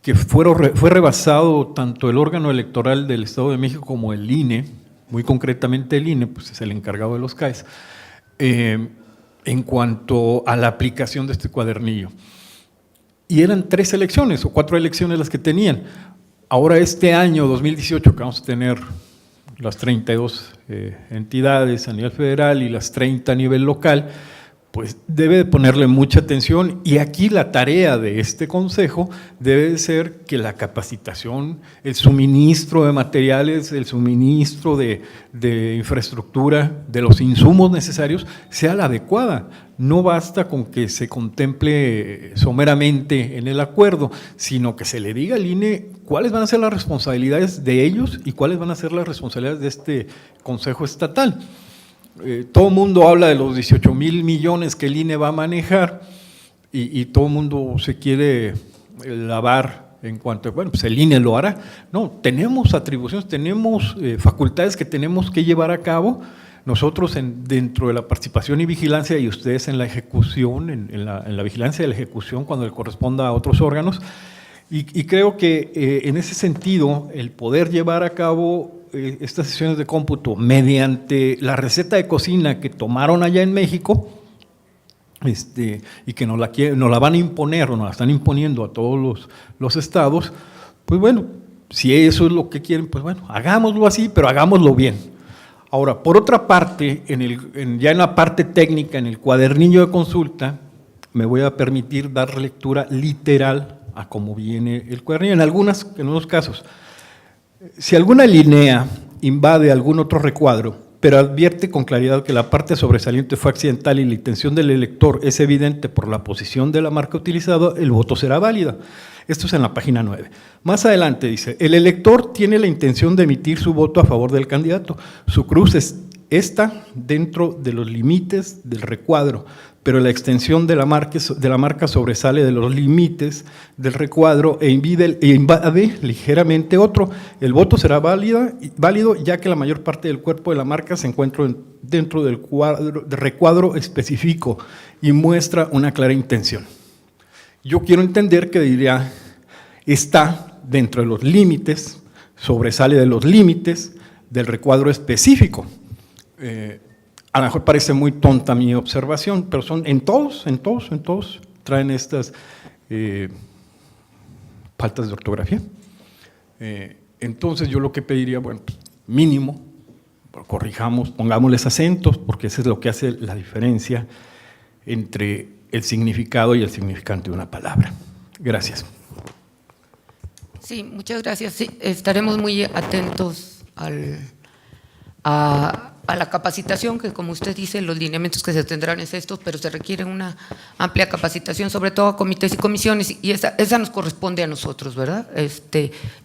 que fue rebasado tanto el órgano electoral del Estado de México como el INE, muy concretamente el INE, pues es el encargado de los CAEs, en cuanto a la aplicación de este cuadernillo. Y eran 3 elecciones o 4 elecciones las que tenían. Ahora este año 2018 que vamos a tener las 32 entidades a nivel federal y las 30 a nivel local, pues debe de ponerle mucha atención, y aquí la tarea de este consejo debe de ser que la capacitación, el suministro de materiales, el suministro de infraestructura, de los insumos necesarios, sea la adecuada. No basta con que se contemple someramente en el acuerdo, sino que se le diga al INE cuáles van a ser las responsabilidades de ellos y cuáles van a ser las responsabilidades de este consejo estatal. Todo el mundo habla de los 18,000 millones que el INE va a manejar y todo el mundo se quiere lavar en cuanto a, bueno, pues el INE lo hará. No, tenemos atribuciones, tenemos facultades que tenemos que llevar a cabo, nosotros dentro de la participación y vigilancia y ustedes en la ejecución, en la vigilancia de la ejecución cuando le corresponda a otros órganos, y creo que en ese sentido el poder llevar a cabo estas sesiones de cómputo mediante la receta de cocina que tomaron allá en México y que nos la van a imponer o nos la están imponiendo a todos los estados, pues bueno, si eso es lo que quieren, pues bueno, hagámoslo así, pero hagámoslo bien. Ahora, por otra parte, ya en la parte técnica, en el cuadernillo de consulta, me voy a permitir dar lectura literal a cómo viene el cuadernillo, en unos casos. Si alguna línea invade algún otro recuadro, pero advierte con claridad que la parte sobresaliente fue accidental y la intención del elector es evidente por la posición de la marca utilizada, el voto será válida. Esto es en la página 9. Más adelante dice, el elector tiene la intención de emitir su voto a favor del candidato. Su cruz está dentro de los límites del recuadro, pero la extensión de la marca sobresale de los límites del recuadro e invade ligeramente otro. El voto será válido ya que la mayor parte del cuerpo de la marca se encuentra dentro del recuadro específico y muestra una clara intención. Yo quiero entender que diría está dentro de los límites, sobresale de los límites del recuadro específico. A lo mejor parece muy tonta mi observación, pero son en todos traen estas faltas de ortografía. Entonces yo lo que pediría, bueno, mínimo, corrijamos, pongámosles acentos, porque eso es lo que hace la diferencia entre el significado y el significante de una palabra. Gracias. Sí, muchas gracias. Sí, estaremos muy atentos a la capacitación, que como usted dice, los lineamientos que se tendrán es estos, pero se requiere una amplia capacitación, sobre todo a comités y comisiones, y esa nos corresponde a nosotros, ¿verdad?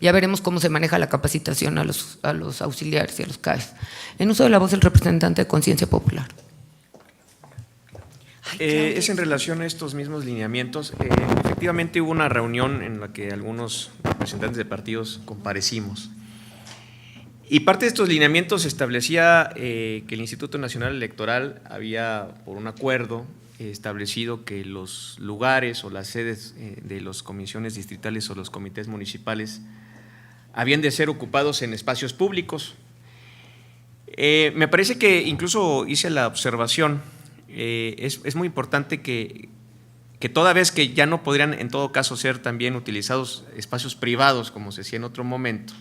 Ya veremos cómo se maneja la capacitación a los auxiliares y a los CAEs. En uso de la voz, el representante de Conciencia Popular. Es en relación a estos mismos lineamientos. Efectivamente hubo una reunión en la que algunos representantes de partidos comparecimos. Y parte de estos lineamientos establecía que el Instituto Nacional Electoral había, por un acuerdo, establecido que los lugares o las sedes de las comisiones distritales o los comités municipales habían de ser ocupados en espacios públicos. Me parece que incluso hice la observación. Es muy importante que toda vez que ya no podrían en todo caso ser también utilizados espacios privados, como se hacía en otro momento,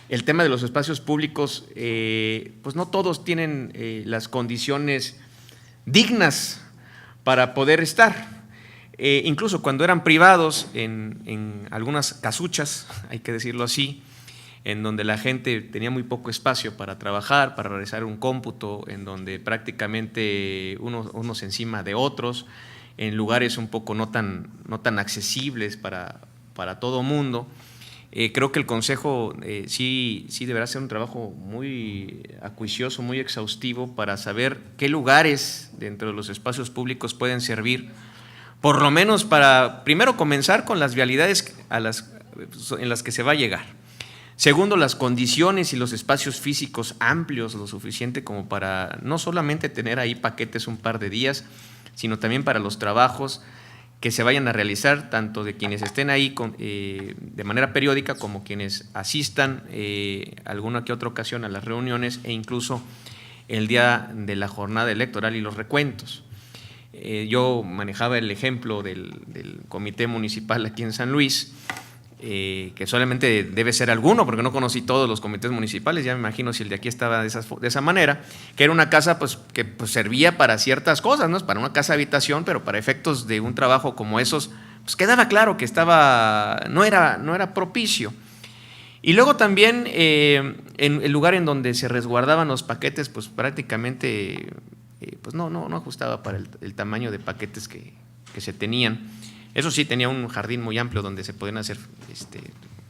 el tema de los espacios públicos, pues no todos tienen las condiciones dignas para poder estar. Incluso cuando eran privados, en algunas casuchas, hay que decirlo así, en donde la gente tenía muy poco espacio para trabajar, para realizar un cómputo, en donde prácticamente unos encima de otros, en lugares un poco no tan accesibles para todo mundo. Creo que el Consejo sí deberá hacer un trabajo muy acuicioso, muy exhaustivo para saber qué lugares dentro de los espacios públicos pueden servir, por lo menos para, primero, comenzar con las vialidades en las que se va a llegar. Segundo, las condiciones y los espacios físicos amplios, lo suficiente como para no solamente tener ahí paquetes un par de días, sino también para los trabajos que se vayan a realizar, tanto de quienes estén ahí de manera periódica como quienes asistan alguna que otra ocasión a las reuniones e incluso el día de la jornada electoral y los recuentos. Yo manejaba el ejemplo del comité municipal aquí en San Luis, que solamente debe ser alguno, porque no conocí todos los comités municipales, ya me imagino si el de aquí estaba de esa manera, que era una casa que servía para ciertas cosas, ¿no? Para una casa habitación, pero para efectos de un trabajo como esos, pues quedaba claro que no era propicio. Y luego también en el lugar en donde se resguardaban los paquetes, pues prácticamente pues no ajustaba para el tamaño de paquetes que se tenían. Eso sí, tenía un jardín muy amplio donde se podían hacer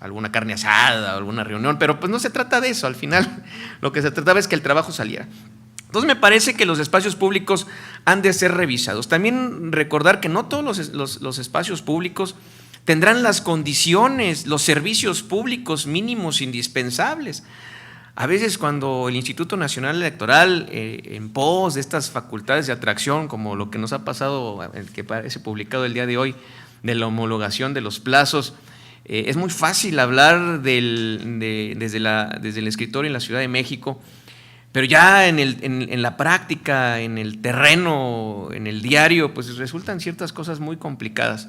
alguna carne asada o alguna reunión, pero pues no se trata de eso. Al final lo que se trataba es que el trabajo saliera. Entonces me parece que los espacios públicos han de ser revisados. También recordar que no todos los espacios públicos tendrán las condiciones, los servicios públicos mínimos indispensables. A veces cuando el Instituto Nacional Electoral, en pos de estas facultades de atracción, como lo que nos ha pasado, el que parece publicado el día de hoy, de la homologación de los plazos, es muy fácil hablar desde el escritorio en la Ciudad de México, pero ya en la práctica, en el terreno, en el diario, pues resultan ciertas cosas muy complicadas.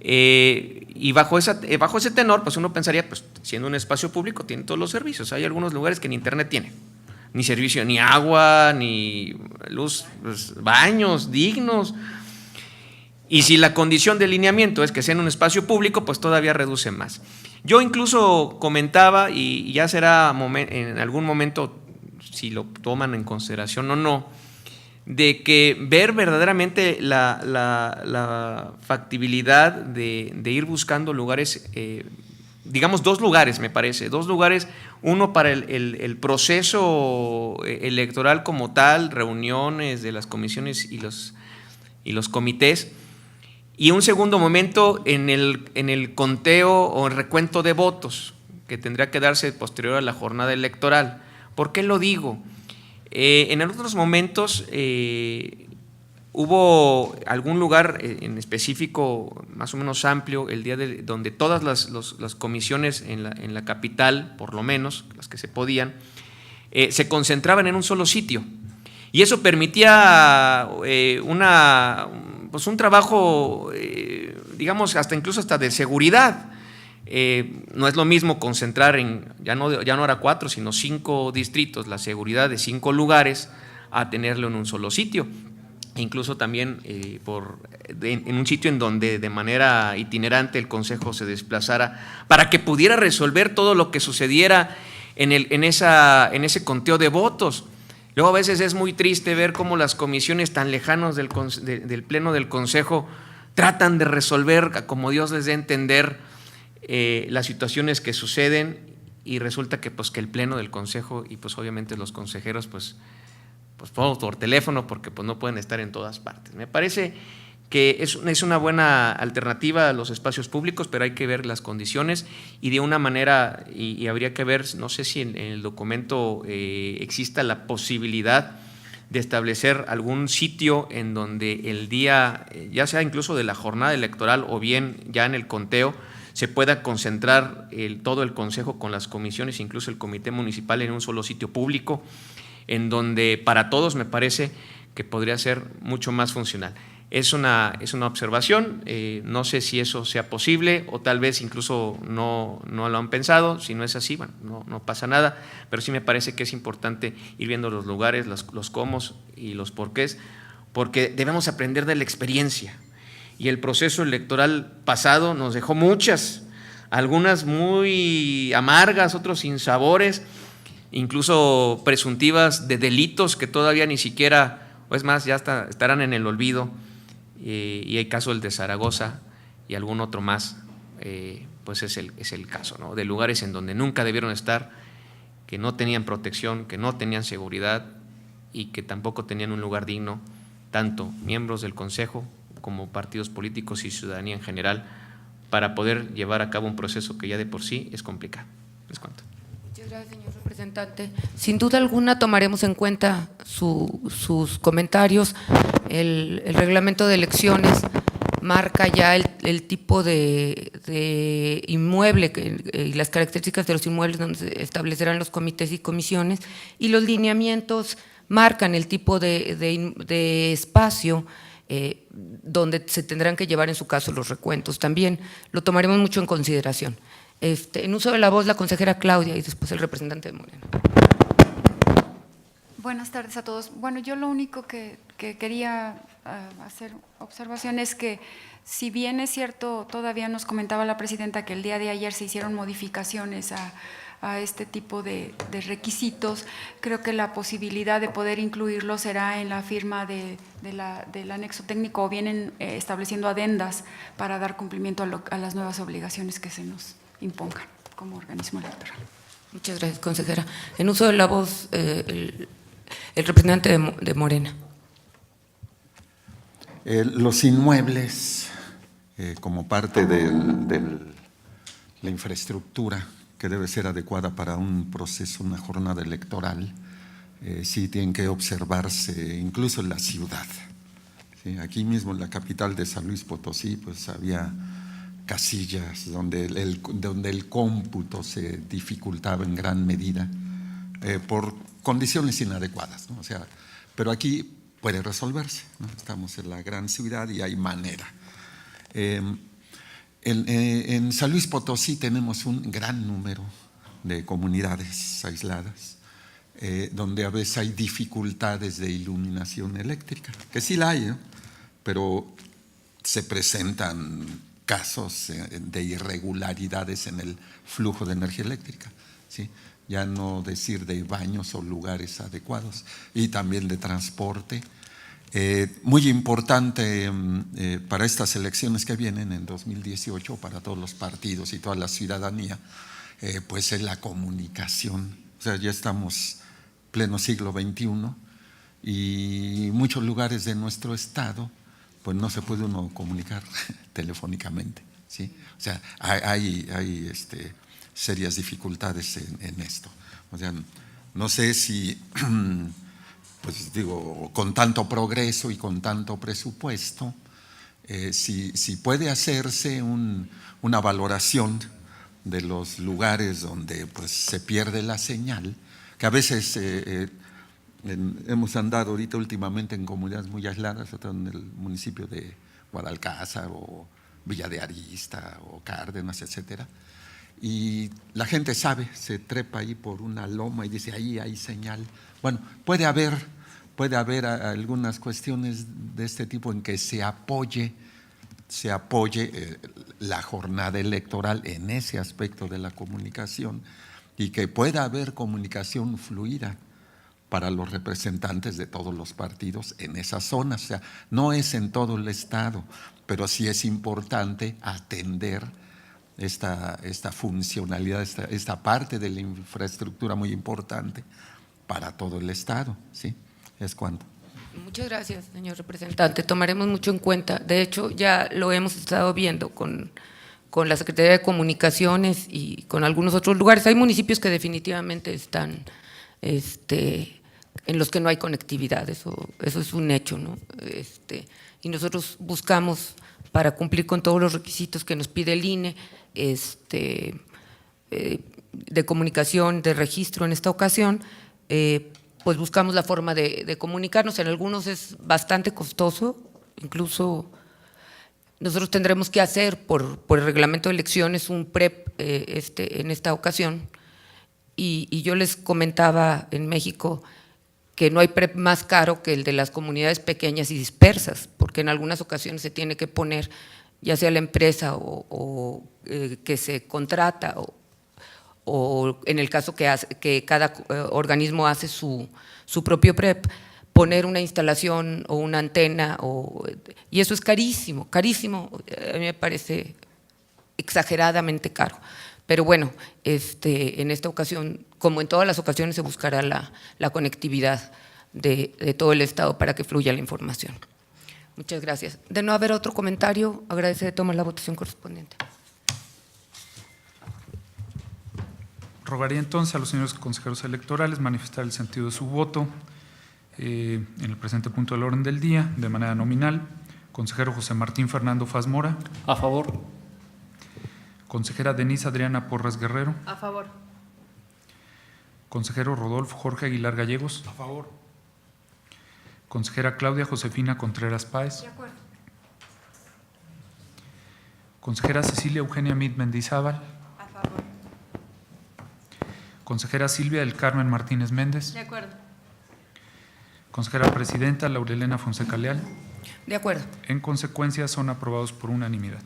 Y bajo ese tenor, pues uno pensaría, pues siendo un espacio público tiene todos los servicios. Hay algunos lugares que ni internet tiene, ni servicio, ni agua, ni luz, pues, baños dignos. Y si la condición de lineamiento es que sea en un espacio público, pues todavía reduce más. Yo incluso comentaba, y ya será en algún momento si lo toman en consideración o no, de que ver verdaderamente la factibilidad de ir buscando lugares digamos, 2 lugares, me parece, 2 lugares, uno para el proceso electoral como tal, reuniones de las comisiones y los comités, y un segundo momento en el conteo o el recuento de votos, que tendría que darse posterior a la jornada electoral. ¿Por qué lo digo? En otros momentos hubo algún lugar en específico más o menos amplio el día donde todas las comisiones en la capital, por lo menos las que se podían, se concentraban en un solo sitio, y eso permitía un trabajo, digamos, incluso hasta de seguridad. No es lo mismo concentrar ya no era 4, sino 5 distritos, la seguridad de 5 lugares, a tenerlo en un solo sitio. Incluso también en un sitio en donde de manera itinerante el Consejo se desplazara para que pudiera resolver todo lo que sucediera en ese conteo de votos. Luego a veces es muy triste ver cómo las comisiones tan lejanos del Pleno del Consejo tratan de resolver, como Dios les dé a entender, las situaciones que suceden, y resulta que el Pleno del Consejo y obviamente los consejeros por teléfono, porque no pueden estar en todas partes. Me parece que es una buena alternativa a los espacios públicos, pero hay que ver las condiciones y de una manera, y habría que ver, no sé si en el documento exista la posibilidad de establecer algún sitio en donde el día, ya sea incluso de la jornada electoral o bien ya en el conteo, se pueda concentrar todo el Consejo con las comisiones, incluso el Comité Municipal, en un solo sitio público, en donde para todos me parece que podría ser mucho más funcional. Es una observación, no sé si eso sea posible, o tal vez incluso no lo han pensado. Si no es así, bueno, no pasa nada, pero sí me parece que es importante ir viendo los lugares, los cómo y los porqués, porque debemos aprender de la experiencia. Y el proceso electoral pasado nos dejó muchas, algunas muy amargas, otros sin sabores, incluso presuntivas de delitos que todavía ni siquiera, o es más, ya estarán en el olvido, y hay caso el de Zaragoza y algún otro más, es el caso, ¿no? De lugares en donde nunca debieron estar, que no tenían protección, que no tenían seguridad y que tampoco tenían un lugar digno, tanto miembros del Consejo como partidos políticos y ciudadanía en general, para poder llevar a cabo un proceso que ya de por sí es complicado. Les cuento. Muchas gracias, señor representante. Sin duda alguna tomaremos en cuenta sus comentarios. El reglamento de elecciones marca ya el tipo de inmueble y las características de los inmuebles donde se establecerán los comités y comisiones, y los lineamientos marcan el tipo de espacio donde se tendrán que llevar en su caso los recuentos. También lo tomaremos mucho en consideración. En uso de la voz, la consejera Claudia, y después el representante de Morena. Buenas tardes a todos. Bueno, yo lo único que quería hacer observación es que, si bien es cierto, todavía nos comentaba la presidenta que el día de ayer se hicieron modificaciones a este tipo de requisitos, creo que la posibilidad de poder incluirlo será en la firma del anexo técnico, o bien estableciendo adendas para dar cumplimiento a las nuevas obligaciones que se nos impongan como organismo electoral. Muchas gracias, consejera. En uso de la voz, el representante de Morena. Los inmuebles, como parte de la infraestructura que debe ser adecuada para un proceso, una jornada electoral, sí tienen que observarse incluso en la ciudad. ¿Sí? Aquí mismo en la capital de San Luis Potosí, pues había casillas donde el cómputo se dificultaba en gran medida por condiciones inadecuadas, ¿no? O sea, pero aquí puede resolverse, ¿no? Estamos en la gran ciudad y hay manera. En San Luis Potosí tenemos un gran número de comunidades aisladas, donde a veces hay dificultades de iluminación eléctrica, que sí la hay, ¿no? Pero se presentan casos de irregularidades en el flujo de energía eléctrica, ¿sí? Ya no decir de baños o lugares adecuados, y también de transporte. Muy importante para estas elecciones que vienen en 2018, para todos los partidos y toda la ciudadanía, pues es la comunicación. O sea, ya estamos pleno siglo XXI y muchos lugares de nuestro estado, pues no se puede uno comunicar telefónicamente, ¿sí? O sea, hay serias dificultades en esto. O sea, no sé si, pues digo, con tanto progreso y con tanto presupuesto, si puede hacerse una valoración de los lugares donde pues se pierde la señal, que a veces hemos andado ahorita últimamente en comunidades muy aisladas, sobre todo en el municipio de Guadalcázar o Villa de Arista o Cárdenas, etcétera, y la gente sabe, se trepa ahí por una loma y dice, ahí hay señal. Bueno, puede haber algunas cuestiones de este tipo en que se apoye la jornada electoral en ese aspecto de la comunicación y que pueda haber comunicación fluida para los representantes de todos los partidos en esas zonas. O sea, no es en todo el estado, pero sí es importante atender esta funcionalidad, esta parte de la infraestructura muy importante para todo el estado, ¿sí? Es cuanto. Muchas gracias, señor representante. Tomaremos mucho en cuenta. De hecho, ya lo hemos estado viendo con la Secretaría de Comunicaciones y con algunos otros lugares. Hay municipios que definitivamente están en los que no hay conectividad, eso es un hecho, ¿no? Y nosotros buscamos, para cumplir con todos los requisitos que nos pide el INE, de comunicación, de registro en esta ocasión, pues buscamos la forma de comunicarnos. En algunos es bastante costoso, incluso nosotros tendremos que hacer por el reglamento de elecciones un PREP en esta ocasión, y yo les comentaba en México que no hay PREP más caro que el de las comunidades pequeñas y dispersas, porque en algunas ocasiones se tiene que poner, ya sea la empresa o que se contrata, o en el caso que cada organismo hace su propio PREP, poner una instalación o una antena, y eso es carísimo, carísimo, a mí me parece exageradamente caro. Pero bueno, en esta ocasión, como en todas las ocasiones, se buscará la conectividad de todo el estado para que fluya la información. Muchas gracias. De no haber otro comentario, agradece tomar la votación correspondiente. Rogaría entonces a los señores consejeros electorales manifestar el sentido de su voto en el presente punto del orden del día, de manera nominal. Consejero José Martín Fernando Faz Mora. A favor. Consejera Denise Adriana Porras Guerrero. A favor. Consejero Rodolfo Jorge Aguilar Gallegos. A favor. Consejera Claudia Josefina Contreras Páez. De acuerdo. Consejera Cecilia Eugenia Mit Mendizábal. A favor. Consejera Silvia del Carmen Martínez Méndez. De acuerdo. Consejera Presidenta Laurelena Fonseca Leal. De acuerdo. En consecuencia, son aprobados por unanimidad.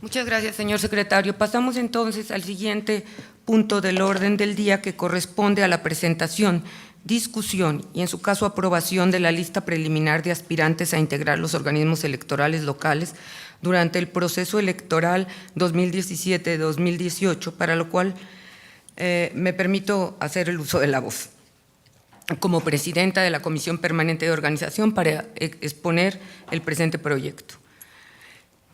Muchas gracias, señor secretario. Pasamos entonces al siguiente punto del orden del día, que corresponde a la presentación, discusión y, en su caso, aprobación de la lista preliminar de aspirantes a integrar los organismos electorales locales durante el proceso electoral 2017-2018, para lo cual me permito hacer el uso de la voz como presidenta de la Comisión Permanente de Organización para exponer el presente proyecto.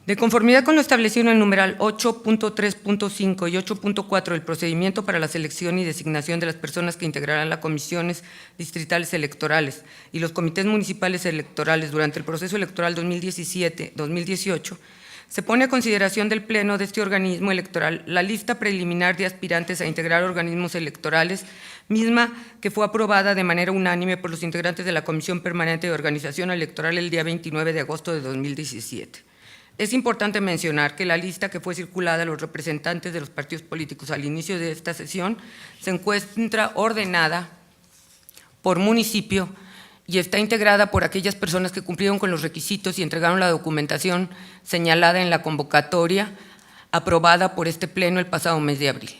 De conformidad con lo establecido en el numeral 8.3.5 y 8.4 del procedimiento para la selección y designación de las personas que integrarán las comisiones distritales electorales y los comités municipales electorales durante el proceso electoral 2017-2018, se pone a consideración del Pleno de este organismo electoral la lista preliminar de aspirantes a integrar organismos electorales, misma que fue aprobada de manera unánime por los integrantes de la Comisión Permanente de Organización Electoral el día 29 de agosto de 2017. Es importante mencionar que la lista que fue circulada a los representantes de los partidos políticos al inicio de esta sesión se encuentra ordenada por municipio y está integrada por aquellas personas que cumplieron con los requisitos y entregaron la documentación señalada en la convocatoria aprobada por este Pleno el pasado mes de abril.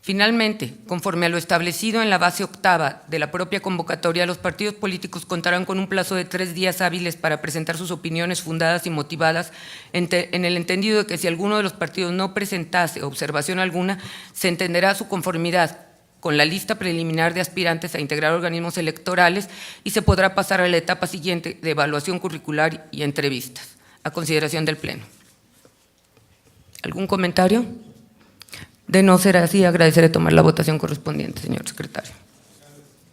Finalmente, conforme a lo establecido en la base octava de la propia convocatoria, los partidos políticos contarán con un plazo de 3 días hábiles para presentar sus opiniones fundadas y motivadas, en el entendido de que si alguno de los partidos no presentase observación alguna, se entenderá su conformidad con la lista preliminar de aspirantes a integrar organismos electorales y se podrá pasar a la etapa siguiente de evaluación curricular y entrevistas, a consideración del Pleno. ¿Algún comentario? De no ser así, agradeceré tomar la votación correspondiente, señor secretario.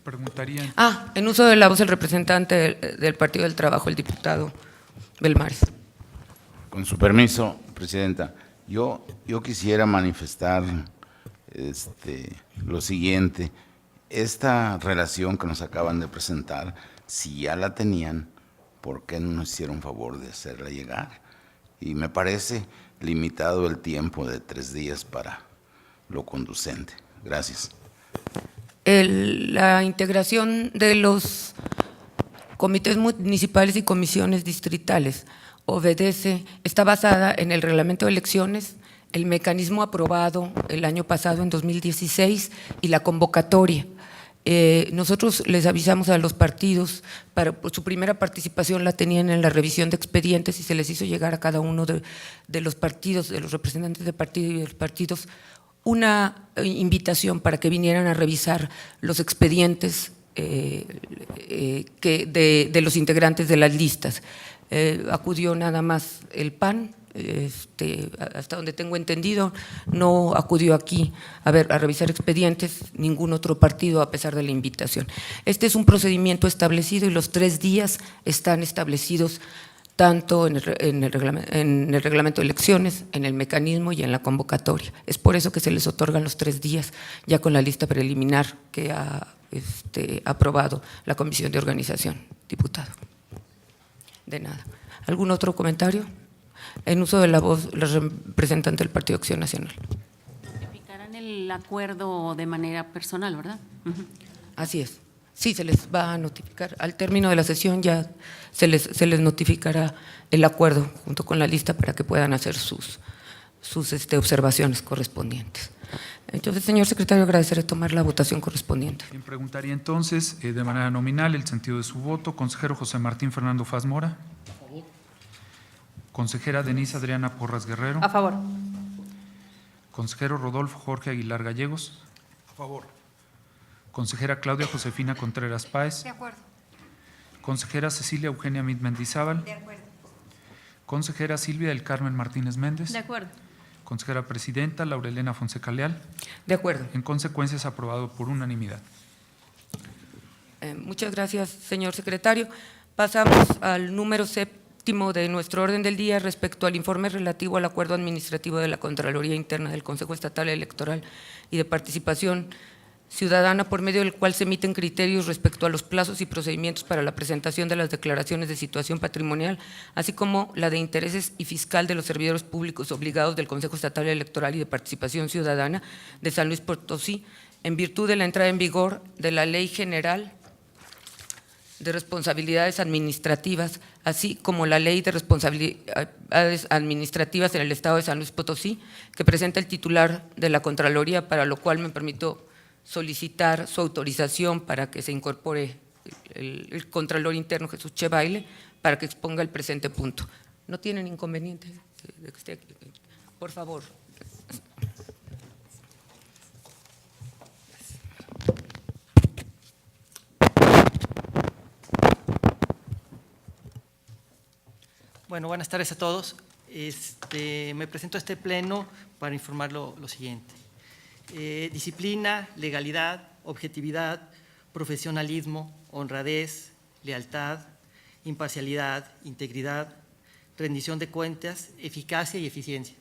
Preguntaría, En uso de la voz el representante del Partido del Trabajo, el diputado Belmares. Con su permiso, Presidenta, yo quisiera manifestar lo siguiente. Esta relación que nos acaban de presentar, si ya la tenían, ¿por qué no nos hicieron favor de hacerla llegar? Y me parece limitado el tiempo de 3 días para lo conducente. Gracias. La integración de los comités municipales y comisiones distritales está basada en el reglamento de elecciones, el mecanismo aprobado el año pasado, en 2016, y la convocatoria. Nosotros les avisamos a los partidos, su primera participación la tenían en la revisión de expedientes y se les hizo llegar a cada uno de los partidos, de los representantes de partido y de los partidos, una invitación para que vinieran a revisar los expedientes de los integrantes de las listas. Acudió nada más el PAN, hasta donde tengo entendido, no acudió aquí a revisar expedientes ningún otro partido a pesar de la invitación. Este es un procedimiento establecido y los 3 días están establecidos tanto en el reglamento de elecciones, en el mecanismo y en la convocatoria. Es por eso que se les otorgan los 3 días, ya con la lista preliminar que ha aprobado la Comisión de Organización, diputado. De nada. ¿Algún otro comentario? En uso de la voz, la representante del Partido Acción Nacional. Notificarán el acuerdo de manera personal, ¿verdad? Así es. Sí, se les va a notificar. Al término de la sesión ya se les notificará el acuerdo junto con la lista para que puedan hacer sus observaciones correspondientes. Entonces, señor secretario, agradeceré tomar la votación correspondiente. bien, preguntaría entonces de manera nominal el sentido de su voto. Consejero José Martín Fernando Faz Mora. A favor. Consejera Denise Adriana Porras Guerrero. A favor. Consejero Rodolfo Jorge Aguilar Gallegos. A favor. Consejera Claudia Josefina Contreras Páez. De acuerdo. Consejera Cecilia Eugenia Mit Mendizábal. De acuerdo. Consejera Silvia del Carmen Martínez Méndez. De acuerdo. Consejera Presidenta Laurelena Fonseca Leal. De acuerdo. En consecuencia, es aprobado por unanimidad. Muchas gracias, señor secretario. Pasamos al número 7º de nuestro orden del día respecto al informe relativo al acuerdo administrativo de la Contraloría Interna del Consejo Estatal Electoral y de Participación Ciudadana, por medio del cual se emiten criterios respecto a los plazos y procedimientos para la presentación de las declaraciones de situación patrimonial, así como la de intereses y fiscal de los servidores públicos obligados del Consejo Estatal Electoral y de Participación Ciudadana de San Luis Potosí, en virtud de la entrada en vigor de la Ley General de Responsabilidades Administrativas, así como la Ley de Responsabilidades Administrativas en el Estado de San Luis Potosí, que presenta el titular de la Contraloría, para lo cual me permito solicitar su autorización para que se incorpore el Contralor Interno Jesús Chevaile para que exponga el presente punto. ¿No tienen inconveniente de que esté aquí? Por favor. Bueno, buenas tardes a todos. Me presento a este pleno para informar lo siguiente. Disciplina, legalidad, objetividad, profesionalismo, honradez, lealtad, imparcialidad, integridad, rendición de cuentas, eficacia y eficiencia.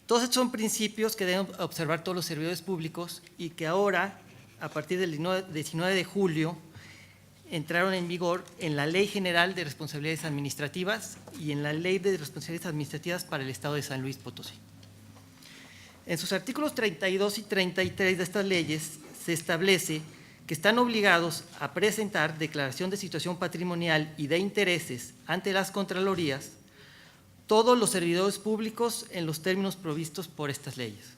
Todos estos son principios que deben observar todos los servidores públicos y que ahora, a partir del 19 de julio, entraron en vigor en la Ley General de Responsabilidades Administrativas y en la Ley de Responsabilidades Administrativas para el Estado de San Luis Potosí. En sus artículos 32 y 33 de estas leyes se establece que están obligados a presentar declaración de situación patrimonial y de intereses ante las Contralorías todos los servidores públicos en los términos provistos por estas leyes.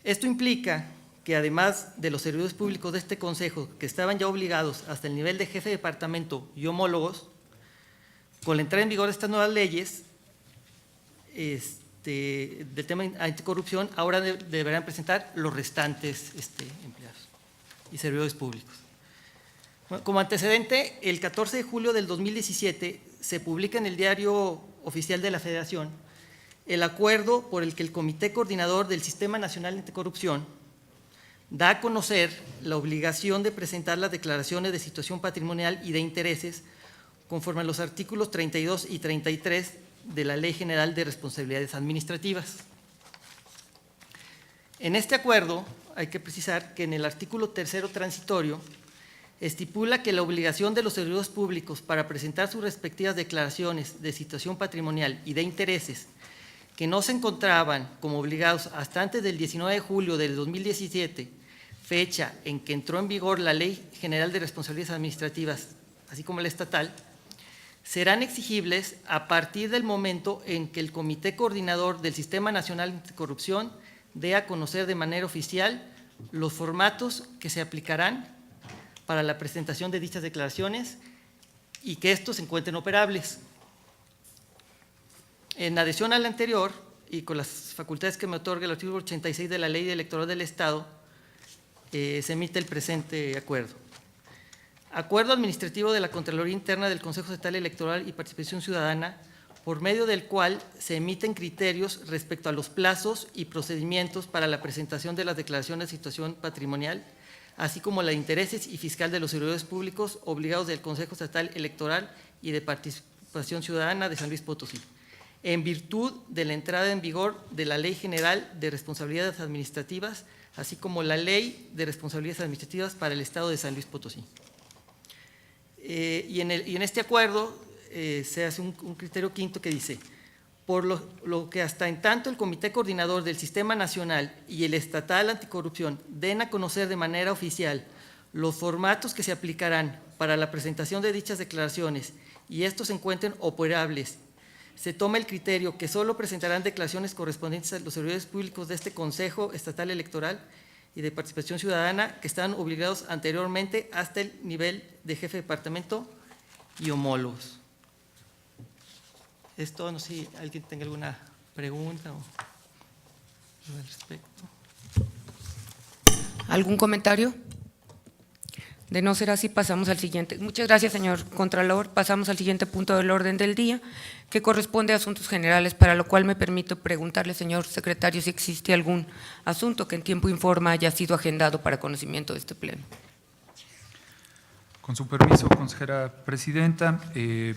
Esto implica que además de los servidores públicos de este Consejo, que estaban ya obligados hasta el nivel de jefe de departamento y homólogos, con la entrada en vigor de estas nuevas leyes del tema anticorrupción, ahora deberán presentar los restantes empleados y servidores públicos. Bueno, como antecedente, el 14 de julio del 2017 se publica en el Diario Oficial de la Federación el acuerdo por el que el Comité Coordinador del Sistema Nacional Anticorrupción da a conocer la obligación de presentar las declaraciones de situación patrimonial y de intereses conforme a los artículos 32 y 33 de la Ley General de Responsabilidades Administrativas. En este acuerdo hay que precisar que en el artículo 3º transitorio estipula que la obligación de los servidores públicos para presentar sus respectivas declaraciones de situación patrimonial y de intereses que no se encontraban como obligados hasta antes del 19 de julio del 2017, fecha en que entró en vigor la Ley General de Responsabilidades Administrativas, así como la estatal, serán exigibles a partir del momento en que el Comité Coordinador del Sistema Nacional Anticorrupción dé a conocer de manera oficial los formatos que se aplicarán para la presentación de dichas declaraciones y que estos se encuentren operables. En adición al anterior, y con las facultades que me otorga el artículo 86 de la Ley Electoral del Estado, se emite el presente acuerdo. Acuerdo administrativo de la Contraloría Interna del Consejo Estatal Electoral y Participación Ciudadana, por medio del cual se emiten criterios respecto a los plazos y procedimientos para la presentación de las declaraciones de situación patrimonial, así como la de intereses y fiscal de los servidores públicos obligados del Consejo Estatal Electoral y de Participación Ciudadana de San Luis Potosí, en virtud de la entrada en vigor de la Ley General de Responsabilidades Administrativas, así como la Ley de Responsabilidades Administrativas para el Estado de San Luis Potosí. Y en este acuerdo se hace un criterio quinto que dice: por lo que hasta en tanto el Comité Coordinador del Sistema Nacional y el Estatal Anticorrupción den a conocer de manera oficial los formatos que se aplicarán para la presentación de dichas declaraciones y estos se encuentren operables, se toma el criterio que solo presentarán declaraciones correspondientes a los servidores públicos de este Consejo Estatal Electoral y de Participación Ciudadana que están obligados anteriormente hasta el nivel de jefe de departamento y homólogos. Esto, no sé si alguien tenga alguna pregunta al respecto. ¿Algún comentario? De no ser así, pasamos al siguiente. Muchas gracias, señor Contralor. Pasamos al siguiente punto del orden del día, que corresponde a asuntos generales, para lo cual me permito preguntarle, señor secretario, si existe algún asunto que en tiempo informa haya sido agendado para conocimiento de este pleno. Con su permiso, consejera presidenta, el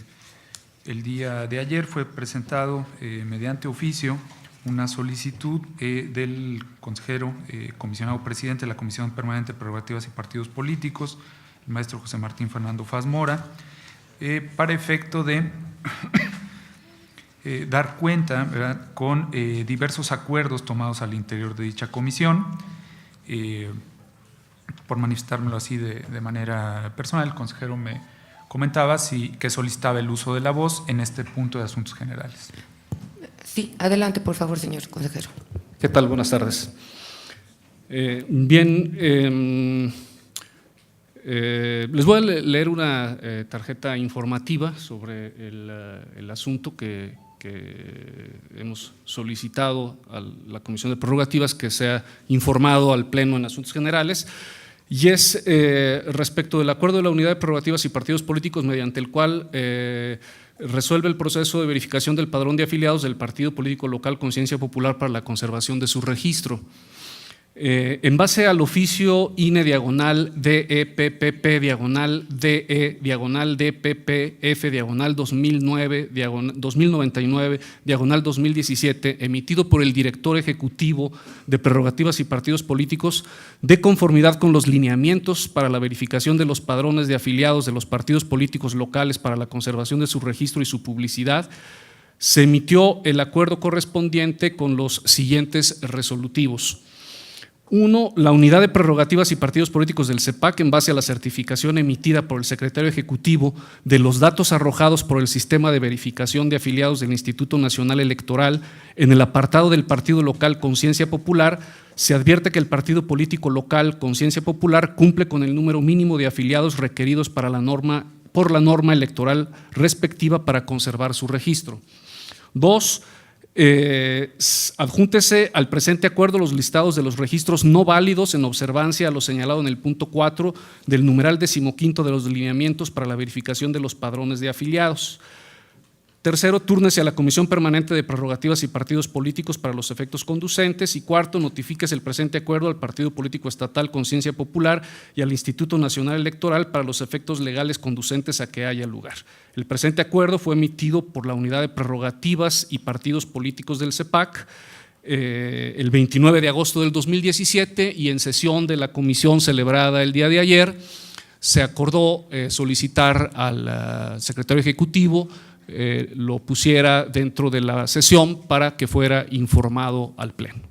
día de ayer fue presentado mediante oficio una solicitud del consejero comisionado presidente de la Comisión Permanente de Prerrogativas y Partidos Políticos, el maestro José Martín Fernando Faz Mora, para efecto de dar cuenta, ¿verdad?, con diversos acuerdos tomados al interior de dicha comisión. Por manifestármelo así de manera personal, el consejero me comentaba que solicitaba el uso de la voz en este punto de asuntos generales. Sí, adelante, por favor, señor consejero. ¿Qué tal? Buenas tardes. Bien, les voy a leer una tarjeta informativa sobre el asunto que hemos solicitado a la Comisión de Prerrogativas que sea informado al Pleno en Asuntos Generales, y es respecto del acuerdo de la Unidad de Prerrogativas y Partidos Políticos mediante el cual resuelve el proceso de verificación del padrón de afiliados del partido político local Conciencia Popular para la conservación de su registro. En base al oficio INE/DE/PPP/DE/DEP/2099/2017, emitido por el director ejecutivo de Prerrogativas y Partidos Políticos, de conformidad con los lineamientos para la verificación de los padrones de afiliados de los partidos políticos locales para la conservación de su registro y su publicidad, se emitió el acuerdo correspondiente con los siguientes resolutivos. Uno, la unidad de prerrogativas y partidos políticos del CEPAC en base a la certificación emitida por el secretario ejecutivo de los datos arrojados por el sistema de verificación de afiliados del Instituto Nacional Electoral en el apartado del partido local Conciencia Popular, se advierte que el partido político local Conciencia Popular cumple con el número mínimo de afiliados requeridos por la norma electoral respectiva para conservar su registro. Dos, adjúntese al presente acuerdo los listados de los registros no válidos en observancia a lo señalado en el punto 4 del numeral 15 de los lineamientos para la verificación de los padrones de afiliados. Tercero, túrnese a la Comisión Permanente de Prerrogativas y Partidos Políticos para los efectos conducentes. Y cuarto, notifíquese el presente acuerdo al Partido Político Estatal Conciencia Popular y al Instituto Nacional Electoral para los efectos legales conducentes a que haya lugar. El presente acuerdo fue emitido por la Unidad de Prerrogativas y Partidos Políticos del CEPAC el 29 de agosto del 2017 y en sesión de la comisión celebrada el día de ayer se acordó solicitar al secretario ejecutivo lo pusiera dentro de la sesión para que fuera informado al Pleno.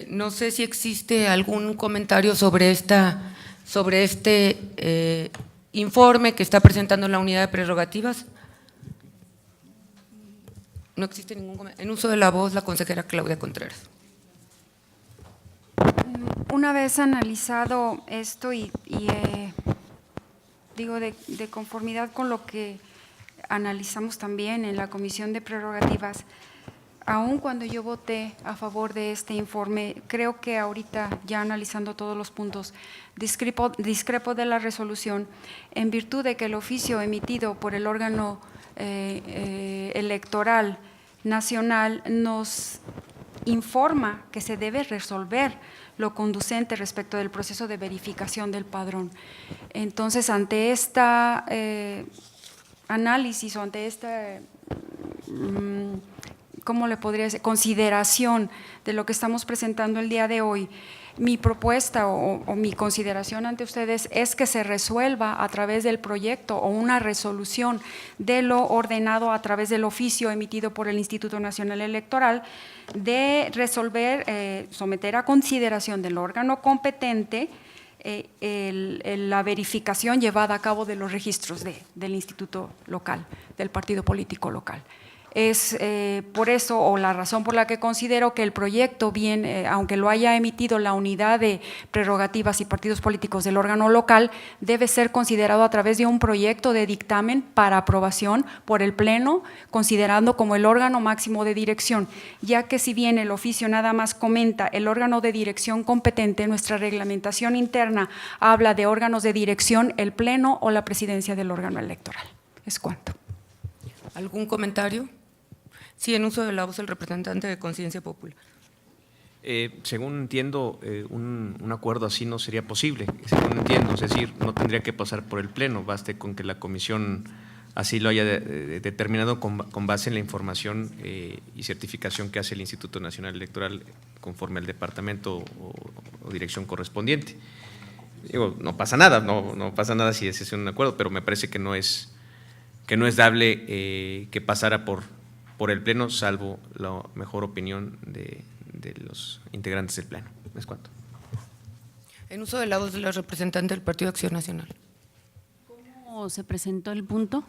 No sé si existe algún comentario sobre este informe que está presentando la unidad de prerrogativas. No existe ningún comentario. En uso de la voz, la consejera Claudia Contreras. Una vez analizado esto y digo, de conformidad con lo que analizamos también en la Comisión de Prerrogativas, aun cuando yo voté a favor de este informe, creo que ahorita, ya analizando todos los puntos, discrepo de la resolución en virtud de que el oficio emitido por el órgano electoral nacional nos informa que se debe resolver lo conducente respecto del proceso de verificación del padrón. Entonces, ante esta análisis o ante esta, ¿cómo le podría decir?, consideración de lo que estamos presentando el día de hoy, mi propuesta o mi consideración ante ustedes es que se resuelva a través del proyecto o una resolución de lo ordenado a través del oficio emitido por el Instituto Nacional Electoral, de resolver, someter a consideración del órgano competente la verificación llevada a cabo de los registros del instituto local, del partido político local. Es por eso, o la razón por la que considero que el proyecto, bien, aunque lo haya emitido la unidad de prerrogativas y partidos políticos del órgano local, debe ser considerado a través de un proyecto de dictamen para aprobación por el Pleno, considerando como el órgano máximo de dirección, ya que si bien el oficio nada más comenta el órgano de dirección competente, nuestra reglamentación interna habla de órganos de dirección, el Pleno o la presidencia del órgano electoral. Es cuanto. ¿Algún comentario? Sí, en uso de la voz el representante de Conciencia Popular. Según entiendo, un acuerdo así no sería posible, según entiendo, es decir, no tendría que pasar por el Pleno, baste con que la comisión así lo haya determinado con base en la información y certificación que hace el Instituto Nacional Electoral conforme al departamento o dirección correspondiente. Digo, no pasa nada, no pasa nada si ese es un acuerdo, pero me parece que no es dable que pasara por el Pleno, salvo la mejor opinión de los integrantes del Pleno. ¿Es cuanto? En uso de la voz de la representante del Partido Acción Nacional. ¿Cómo se presentó el punto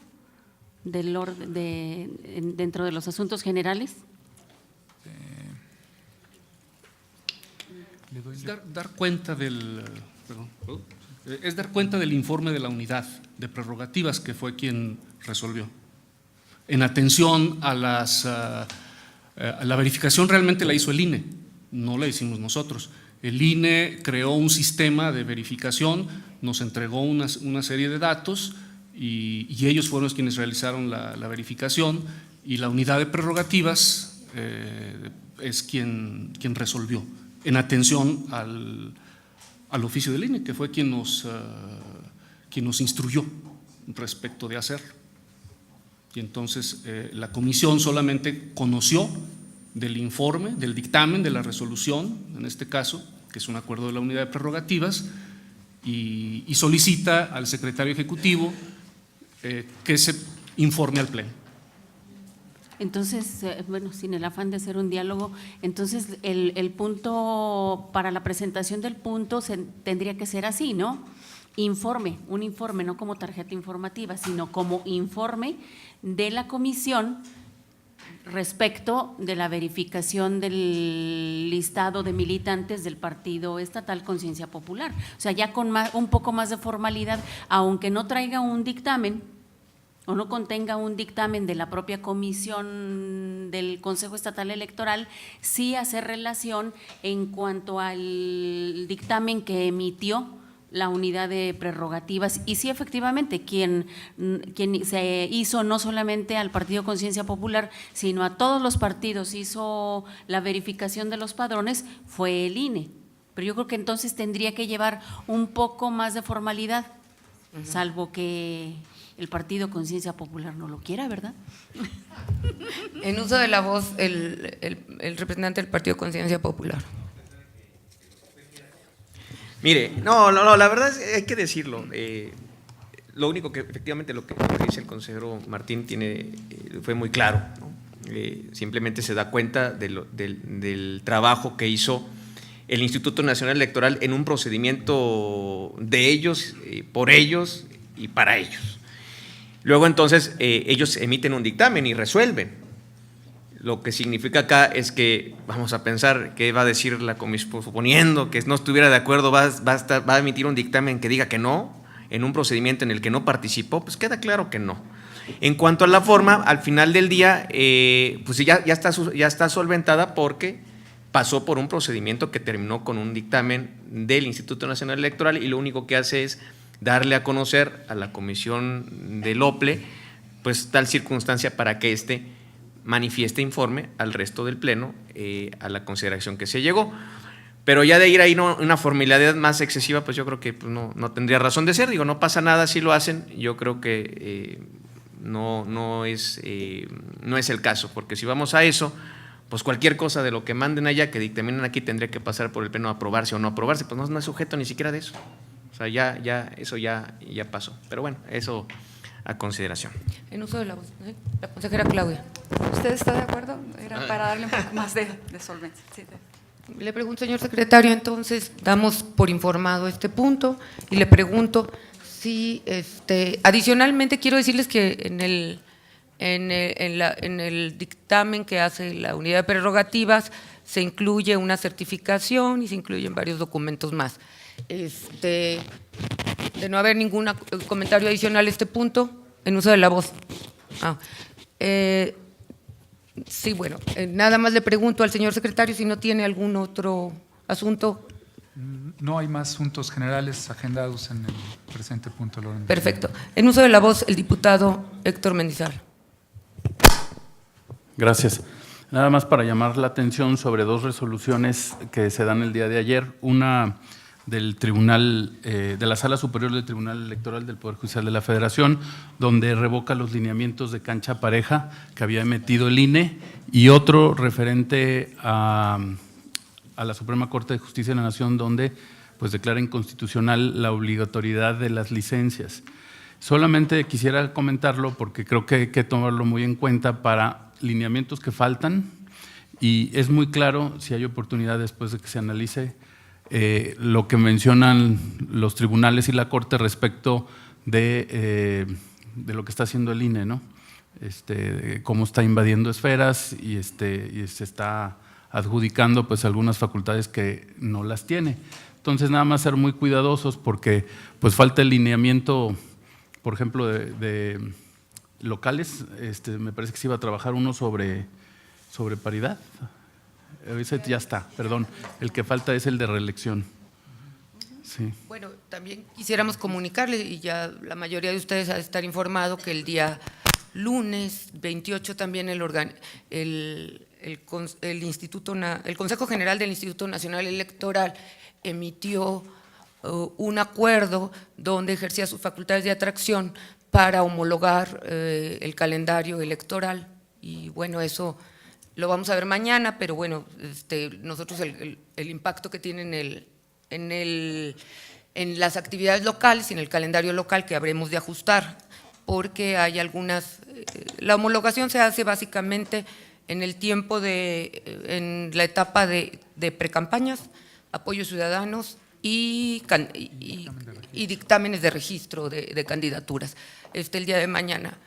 del orden dentro de los asuntos generales? Dar cuenta del informe de la unidad de prerrogativas que fue quien resolvió. En atención a la verificación realmente la hizo el INE, no la hicimos nosotros. El INE creó un sistema de verificación, nos entregó una serie de datos y ellos fueron quienes realizaron la verificación y la unidad de prerrogativas es quien resolvió en atención al oficio del INE, que fue quien nos instruyó respecto de hacerlo. Y entonces la comisión solamente conoció del informe, del dictamen, de la resolución, en este caso, que es un acuerdo de la unidad de prerrogativas, y solicita al secretario ejecutivo que se informe al Pleno. Entonces, bueno, sin el afán de hacer un diálogo, entonces el punto, para la presentación del punto tendría que ser así, ¿no? Informe, un informe, no como tarjeta informativa, sino como informe de la comisión respecto de la verificación del listado de militantes del Partido Estatal Conciencia Popular. O sea, ya con un poco más de formalidad, aunque no traiga un dictamen o no contenga un dictamen de la propia comisión del Consejo Estatal Electoral, sí hacer relación en cuanto al dictamen que emitió la unidad de prerrogativas y sí, efectivamente, quien se hizo no solamente al Partido Conciencia Popular, sino a todos los partidos, hizo la verificación de los padrones, fue el INE. Pero yo creo que entonces tendría que llevar un poco más de formalidad, salvo que el Partido Conciencia Popular no lo quiera, ¿verdad? En uso de la voz, el representante del Partido Conciencia Popular. Mire, no, la verdad es, hay que decirlo. Lo único que efectivamente lo que dice el consejero Martín fue muy claro, ¿no? Simplemente se da cuenta del trabajo que hizo el Instituto Nacional Electoral en un procedimiento de ellos, por ellos y para ellos. Luego entonces ellos emiten un dictamen y resuelven. Lo que significa acá es que vamos a pensar qué va a decir la comisión, suponiendo que no estuviera de acuerdo, va a emitir un dictamen que diga que no, en un procedimiento en el que no participó, pues queda claro que no. En cuanto a la forma, al final del día, pues ya está solventada porque pasó por un procedimiento que terminó con un dictamen del Instituto Nacional Electoral y lo único que hace es darle a conocer a la comisión del OPLE, pues tal circunstancia para que manifieste informe al resto del Pleno a la consideración que se llegó. Pero ya de ir ahí una formalidad más excesiva, pues yo creo que pues no tendría razón de ser. Digo, no pasa nada si lo hacen, yo creo que no es el caso, porque si vamos a eso, pues cualquier cosa de lo que manden allá, que dictaminen aquí, tendría que pasar por el Pleno a aprobarse o no aprobarse, pues no es sujeto ni siquiera de eso. O sea, eso ya pasó. Pero bueno, eso a consideración. En uso de la voz, la consejera Claudia. ¿Usted está de acuerdo? Era para darle un poco más de solvencia. Sí, Le pregunto, señor secretario, entonces damos por informado este punto y le pregunto si, adicionalmente quiero decirles que en el dictamen que hace la unidad de prerrogativas se incluye una certificación y se incluyen varios documentos más. De no haber ningún comentario adicional a este punto, en uso de la voz. Sí, bueno, nada más le pregunto al señor secretario si no tiene algún otro asunto. No hay más asuntos generales agendados en el presente punto del orden. Perfecto. En uso de la voz, el diputado Héctor Mendizal. Gracias. Nada más para llamar la atención sobre dos resoluciones que se dan el día de ayer. Una del Tribunal, de la Sala Superior del Tribunal Electoral del Poder Judicial de la Federación, donde revoca los lineamientos de cancha pareja que había emitido el INE, y otro referente a la Suprema Corte de Justicia de la Nación, donde pues declara inconstitucional la obligatoriedad de las licencias. Solamente quisiera comentarlo porque creo que hay que tomarlo muy en cuenta para lineamientos que faltan, y es muy claro, si hay oportunidad después de que se analice, lo que mencionan los tribunales y la Corte respecto de lo que está haciendo el INE, ¿no? Cómo está invadiendo esferas y se está adjudicando pues algunas facultades que no las tiene. Entonces, nada más ser muy cuidadosos porque pues falta el lineamiento, por ejemplo, de locales. Me parece que se iba a trabajar uno sobre paridad. Ese ya está, perdón. El que falta es el de reelección. Sí. Bueno, también quisiéramos comunicarle, y ya la mayoría de ustedes ha de estar informado, que el día lunes 28 también el Consejo General del Instituto Nacional Electoral emitió un acuerdo donde ejercía sus facultades de atracción para homologar el calendario electoral. Y bueno, eso lo vamos a ver mañana, pero bueno, nosotros el impacto que tiene en las actividades locales y en el calendario local que habremos de ajustar, porque hay algunas La homologación se hace básicamente en el tiempo en la etapa de precampañas, apoyos ciudadanos y dictámenes de registro de candidaturas. El día de mañana,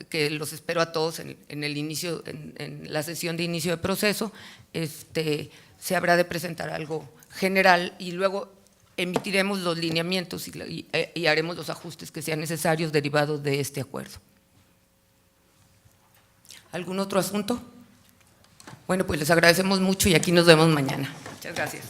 que los espero a todos en el inicio, en la sesión de inicio de proceso, se habrá de presentar algo general y luego emitiremos los lineamientos y haremos los ajustes que sean necesarios derivados de este acuerdo. ¿Algún otro asunto? Bueno, pues les agradecemos mucho y aquí nos vemos mañana. Muchas gracias.